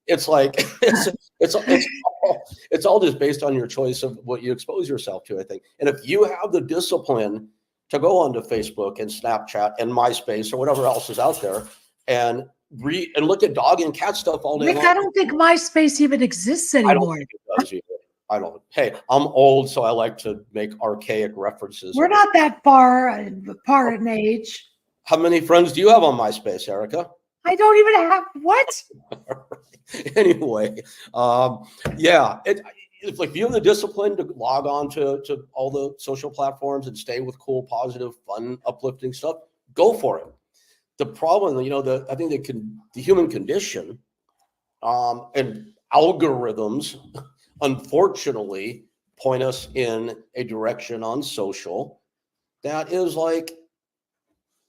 It's like it's all just based on your choice of what you expose yourself to, I think. And if you have the discipline to go onto Facebook and Snapchat and MySpace or whatever else is out there and read and look at dog and cat stuff all day Rick, long. I don't think MySpace even exists I anymore. don't think it does either. I don't. Hey, I'm old, so I like to make archaic references. We're not that far apart in age. How many friends do you have on MySpace, Erica? I don't even have what? Anyway, yeah, it's like, if you have the discipline to log on to all the social platforms and stay with cool, positive, fun, uplifting stuff, go for it. The problem, I think the human condition, and algorithms, unfortunately, point us in a direction on social that is like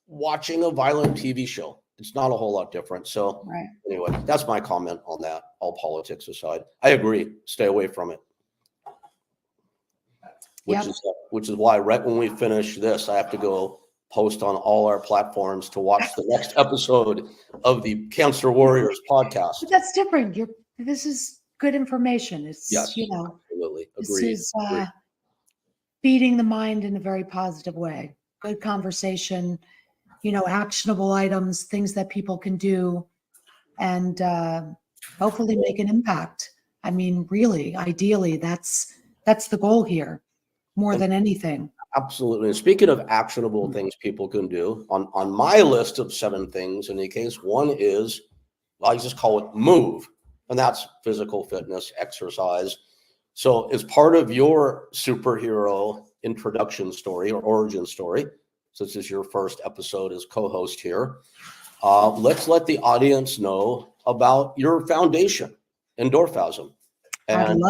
watching a violent TV show. It's not a whole lot different. So Right. Anyway, that's my comment on that. All politics aside, I agree. Stay away from it. Which is why right when we finish this, I have to go post on all our platforms to watch the next episode of the Cancer Warriors podcast. But that's different. This is good information. It's, Yes, absolutely. this Agreed. is feeding the mind in a very positive way. Good conversation, actionable items, things that people can do, and hopefully make an impact. I mean, really, ideally, that's the goal here, more than anything. Absolutely. And speaking of actionable things people can do, on my list of 7 things, in any case, one is, I just call it move. And that's physical fitness, exercise. So as part of your superhero introduction story or origin story, since this is your first episode as co-host here, let's let the audience know about your foundation, Endorphasm. And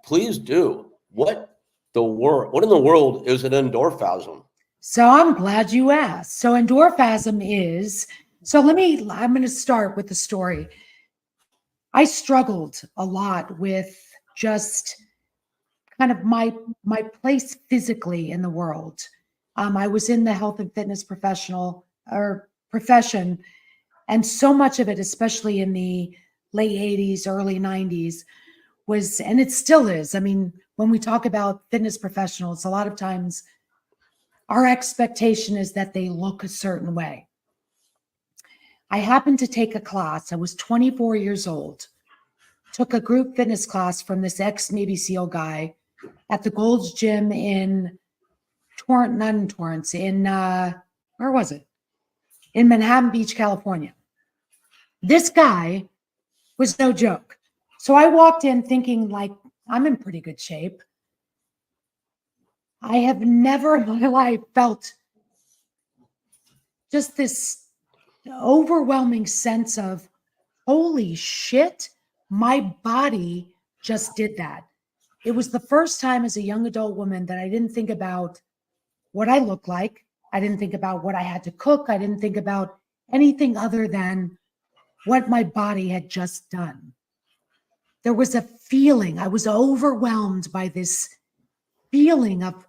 please do. What in the world is an Endorphasm? So I'm glad you asked. So Endorphasm is, I'm going to start with the story. I struggled a lot with just kind of my place physically in the world. I was in the health and fitness profession, and so much of it, especially in the late 80s, early 90s, was, and it still is. I mean, when we talk about fitness professionals, a lot of times our expectation is that they look a certain way. I happened to take a class. I was 24 years old, took a group fitness class from this ex-Navy SEAL guy at the Gold's Gym in where was it? In Manhattan Beach, California. This guy was no joke. So I walked in thinking, like, I'm in pretty good shape. I have never in my life felt just this overwhelming sense of, holy shit, my body just did that. It was the first time as a young adult woman that I didn't think about what I look like. I didn't think about what I had to cook. I didn't think about anything other than what my body had just done. There was a feeling, I was overwhelmed by this feeling of,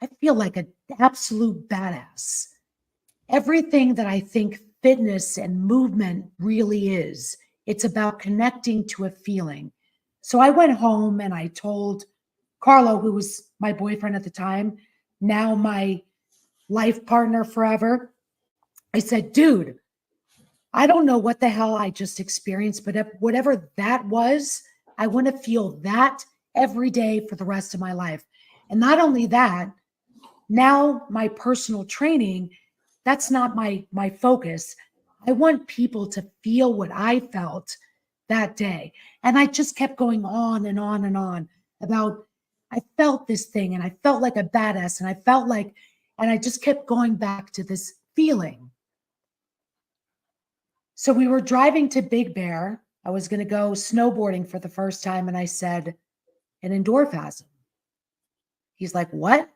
I feel like an absolute badass. Everything that I think fitness and movement really is, it's about connecting to a feeling. So I went home and I told Carlo, who was my boyfriend at the time, now my life partner forever, I said, dude, I don't know what the hell I just experienced, but whatever that was, I want to feel that every day for the rest of my life. And not only that, now my personal training That's not my focus. I want people to feel what I felt that day. And I just kept going on and on and on about I felt this thing and I felt like a badass and I felt like, and I just kept going back to this feeling. So we were driving to Big Bear. I was going to go snowboarding for the first time. And I said, an endorphasm. He's like, what?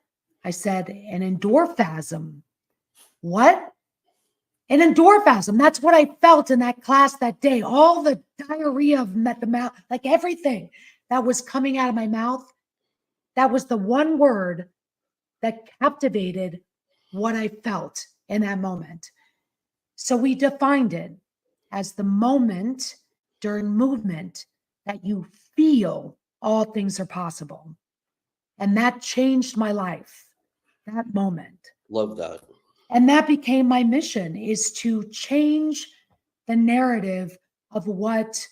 I said, an endorphasm. What? An endorphasm. That's what I felt in that class that day. All the diarrhea of the mouth, like everything that was coming out of my mouth. That was the one word that captivated what I felt in that moment. So we defined it as the moment during movement that you feel all things are possible. And that changed my life, that moment. Love that. And that became my mission, is to change the narrative of what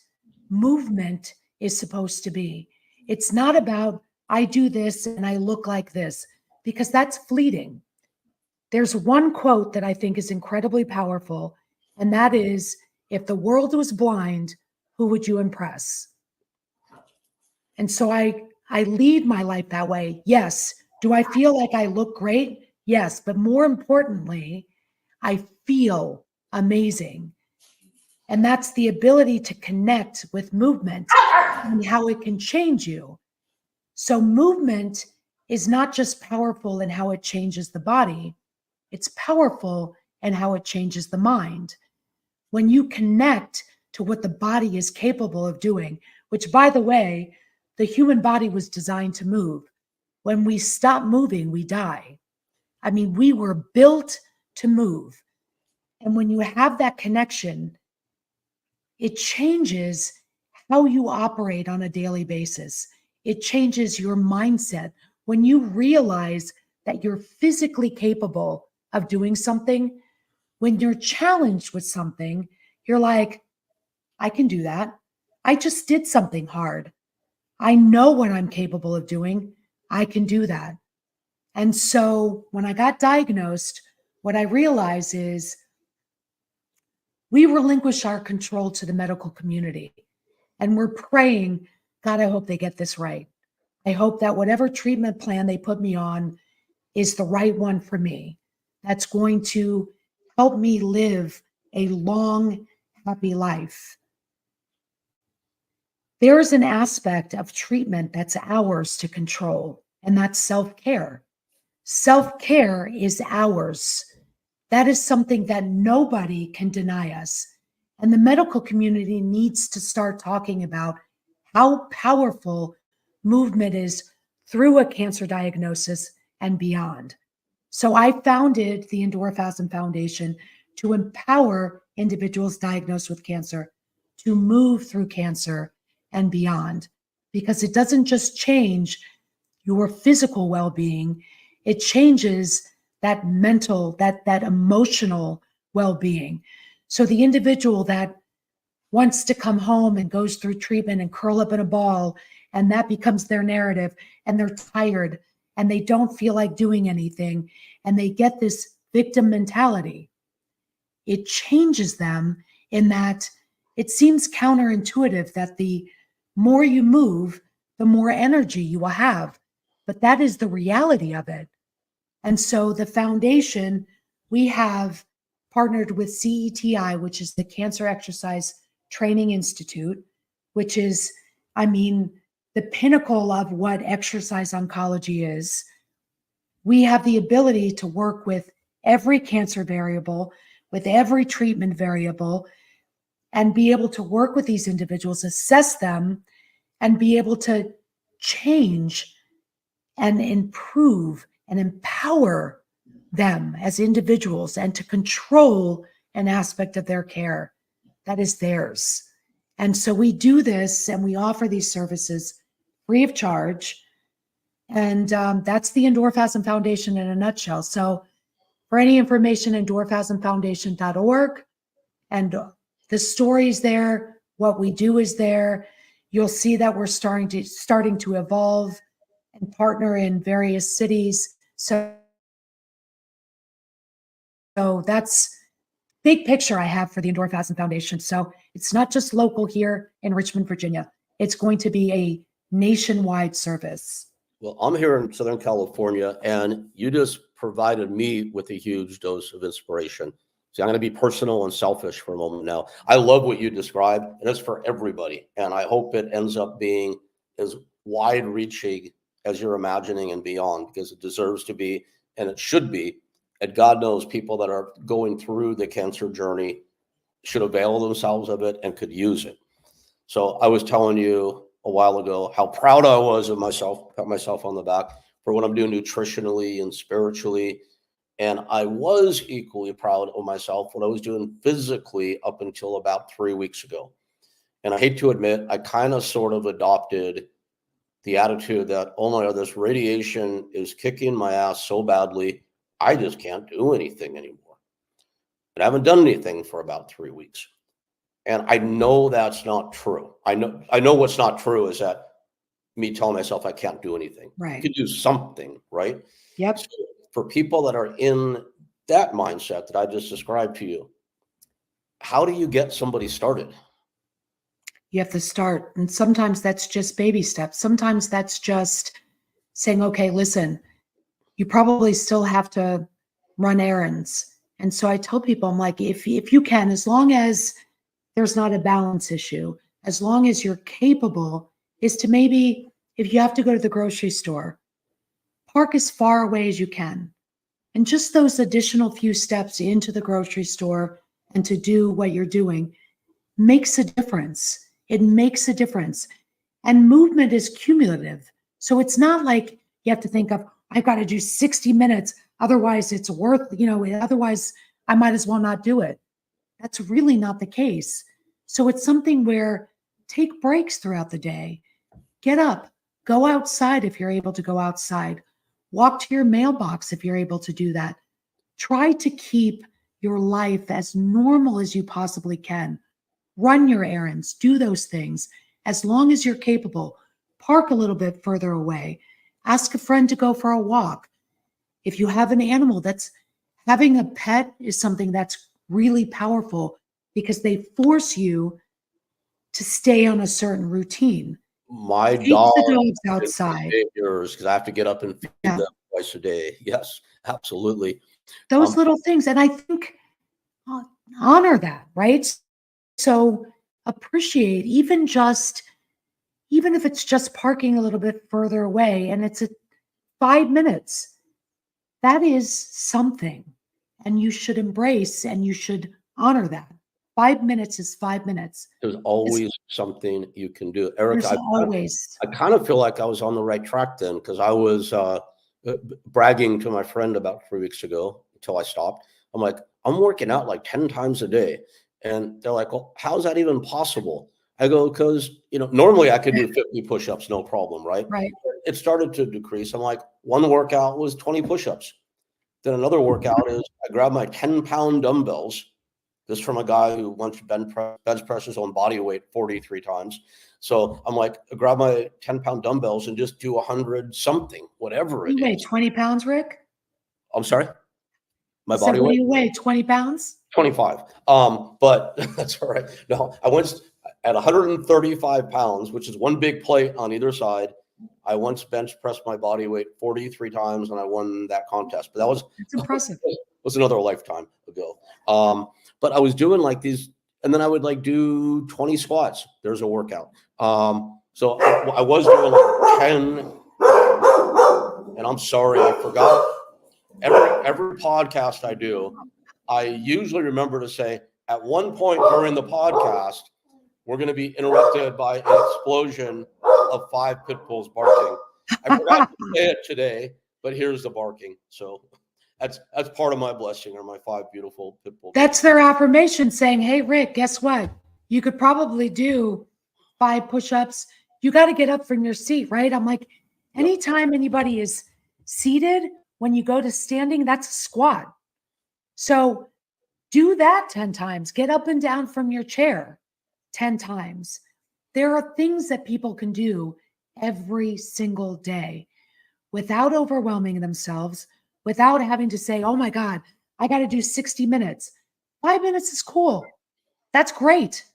movement is supposed to be. It's not about I do this and I look like this, because that's fleeting. There's one quote that I think is incredibly powerful, and that is, if the world was blind, who would you impress? And so I lead my life that way. Yes. Do I feel like I look great? Yes. But more importantly, I feel amazing. And that's the ability to connect with movement and how it can change you. So movement is not just powerful in how it changes the body, it's powerful in how it changes the mind. When you connect to what the body is capable of doing, which, by the way, the human body was designed to move. When we stop moving, we die. I mean, we were built to move. And when you have that connection, it changes how you operate on a daily basis. It changes your mindset. When you realize that you're physically capable of doing something, when you're challenged with something, you're like, I can do that. I just did something hard. I know what I'm capable of doing. I can do that. And so when I got diagnosed, what I realized is we relinquish our control to the medical community. And we're praying, God, I hope they get this right. I hope that whatever treatment plan they put me on is the right one for me. That's going to help me live a long, happy life. There is an aspect of treatment that's ours to control, and that's self-care. Self-care is ours. That is something that nobody can deny us. And the medical community needs to start talking about how powerful movement is through a cancer diagnosis and beyond. So I founded the Endorphasm Foundation to empower individuals diagnosed with cancer to move through cancer and beyond, because it doesn't just change your physical well-being, it changes that mental, that emotional well-being. So the individual that wants to come home and goes through treatment and curl up in a ball, and that becomes their narrative, and they're tired and they don't feel like doing anything, and they get this victim mentality. It changes them in that it seems counterintuitive that the more you move, the more energy you will have. But that is the reality of it. And so the foundation, we have partnered with CETI, which is the Cancer Exercise Training Institute, which is, I mean, the pinnacle of what exercise oncology is. We have the ability to work with every cancer variable, with every treatment variable, and be able to work with these individuals, assess them, and be able to change and improve and empower them as individuals, and to control an aspect of their care that is theirs. And so we do this and we offer these services free of charge. And that's the Endorphasm Foundation in a nutshell. So for any information, endorphasmfoundation.org. And the story's there. What we do is there. You'll see that we're starting to evolve and partner in various cities. So So that's big picture I have for the Endure Fast and Foundation. So it's not just local here in Richmond, Virginia. It's going to be a nationwide service. Well, I'm here in Southern California, and you just provided me with a huge dose of inspiration. See, I'm going to be personal and selfish for a moment now. I love what you described, and it's for everybody. And I hope it ends up being as wide reaching as you're imagining and beyond, because it deserves to be, and it should be. And God knows people that are going through the cancer journey should avail themselves of it and could use it. So I was telling you a while ago how proud I was of myself, pat myself on the back for what I'm doing nutritionally and spiritually. And I was equally proud of myself what I was doing physically up until about 3 weeks ago. And I hate to admit, I kind of sort of adopted the attitude that, oh my God, this radiation is kicking my ass so badly, I just can't do anything anymore. And I haven't done anything for about 3 weeks. And I know that's not true. I know what's not true is that me telling myself I can't do anything. Right. You could do something, right? Yep. So for people that are in that mindset that I just described to you, how do you get somebody started? You have to start. And sometimes that's just baby steps. Sometimes that's just saying, okay, listen, you probably still have to run errands. And so I tell people, I'm like, if you can, as long as there's not a balance issue, as long as you're capable, is to maybe, if you have to go to the grocery store, park as far away as you can. And just those additional few steps into the grocery store and to do what you're doing makes a difference. It makes a difference. And movement is cumulative. So it's not like you have to think of, I've got to do 60 minutes. Otherwise it's worth, otherwise I might as well not do it. That's really not the case. So it's something where take breaks throughout the day. Get up, go outside if you're able to go outside. Walk to your mailbox if you're able to do that. Try to keep your life as normal as you possibly can. Run your errands, do those things as long as you're capable. Park a little bit further away. Ask a friend to go for a walk. If you have an animal, having a pet is something that's really powerful because they force you to stay on a certain routine. My Take dog the dogs outside. yours because I have to get up and feed Yeah. them twice a day. Yes, absolutely. Those little things. And I think honor that, right? So appreciate even if it's just parking a little bit further away and it's 5 minutes, that is something. And you should embrace and you should honor that. 5 minutes is 5 minutes. There's always something you can do. Eric, There's always. I kind of feel like I was on the right track then because I was bragging to my friend about 3 weeks ago until I stopped. I'm like, I'm working out like 10 times a day. And they're like, well, how's that even possible? I go, because, normally I could do 50 push-ups, no problem, right? Right. It started to decrease. I'm like, one workout was 20 push-ups. Then another workout is I grab my 10-pound dumbbells. This from a guy who once bench presses on body weight 43 times. So I'm like, I grab my 10-pound dumbbells and just do 100 something, whatever it You weigh is. 20 pounds, Rick? I'm sorry? My So body what weight? do you weigh? 20 pounds? 25. But that's all right. No, I went at 135 pounds, which is one big plate on either side. I once bench pressed my body weight 43 times and I won that contest. But That's impressive. was another lifetime ago. But I was doing like these, and then I would like do 20 squats. There's a workout. So I was doing like 10, and I'm sorry, I forgot. Every podcast I do, I usually remember to say at one point during the podcast, we're going to be interrupted by an explosion of 5 pit bulls barking. I forgot to say it today, but here's the barking. So that's part of my blessing, are my 5 beautiful pit bulls. That's their affirmation saying, hey, Rick, guess what? You could probably do 5 push-ups. You got to get up from your seat, right? I'm like, anytime anybody is seated, when you go to standing, that's a squat. So do that 10 times. Get up and down from your chair 10 times. There are things that people can do every single day without overwhelming themselves, without having to say, oh my God, I got to do 60 minutes. 5 minutes is cool. That's great.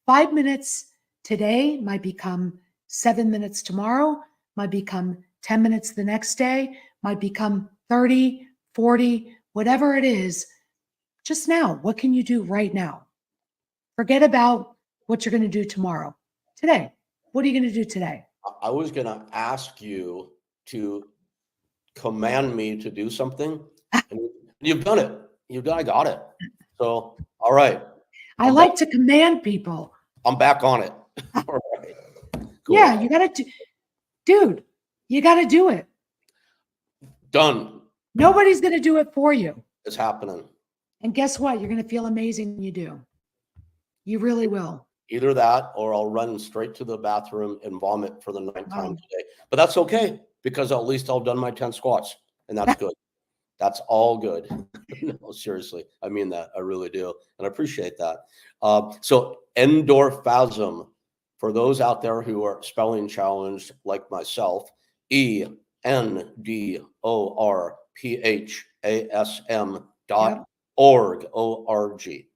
5 minutes today might become 7 minutes tomorrow, might become 10 minutes the next day, might become 30, 40, whatever it is. Just now, what can you do right now? Forget about what you're going to do tomorrow. Today, what are you going to do today? I was going to ask you to command me to do something, and you've done it. I got it. So, all right. I like to command people. I'm back on it. All right. Cool. Yeah, you got to dude, you got to do it. Done. Nobody's going to do it for you. It's happening. And guess what? You're going to feel amazing when you do. You really will. Either that or I'll run straight to the bathroom and vomit for the ninth time today. But that's okay because at least I've done my 10 squats and that's good. That's all good. No, seriously. I mean that. I really do. And I appreciate that. So endorphasm, for those out there who are spelling challenged like myself, endorphasm.org, O-R-G.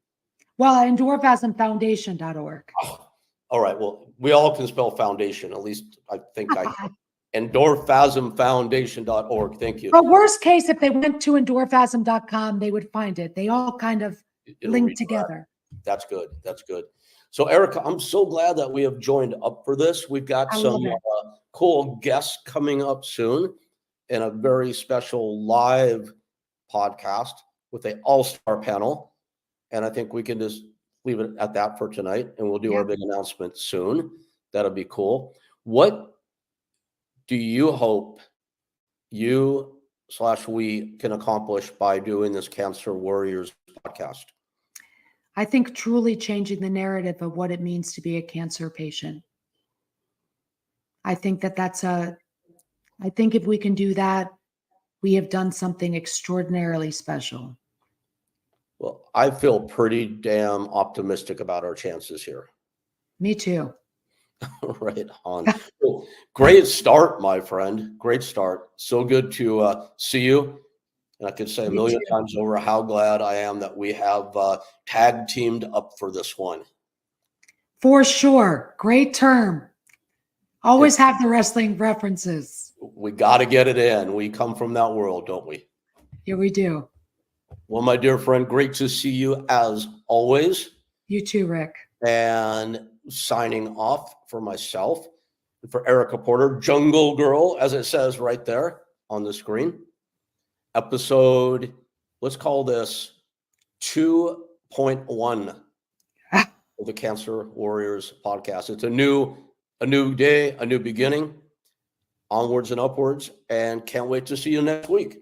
Well, endorphasmfoundation.org. Oh, all right. Well, we all can spell foundation. At least I think I can. Endorphasmfoundation.org. Thank you. But worst case, if they went to endorphasm.com, they would find it. They all kind of link together. That's good. That's good. So, Erica, I'm so glad that we have joined up for this. We've got some cool guests coming up soon and a very special live podcast with an all-star panel. And I think we can just leave it at that for tonight, and we'll do our big announcement soon. That'll be cool. What do you hope you/we can accomplish by doing this Cancer Warriors podcast? I think truly changing the narrative of what it means to be a cancer patient. I think I think if we can do that, we have done something extraordinarily special. Well, I feel pretty damn optimistic about our chances here. Me too. Right on. Well, great start, my friend. Great start. So good to see you. And I could say a million times over how glad I am that we have tag teamed up for this one. For sure. Great term. Always have the wrestling references. We got to get it in. We come from that world, don't we? Yeah, we do. Well, my dear friend, great to see you as always. You too, Rick. And signing off for myself, for Erica Porter, Jungle Girl, as it says right there on the screen. Episode, let's call this 2.1 of the Cancer Warriors podcast. It's a new day, a new beginning, onwards and upwards, and can't wait to see you next week.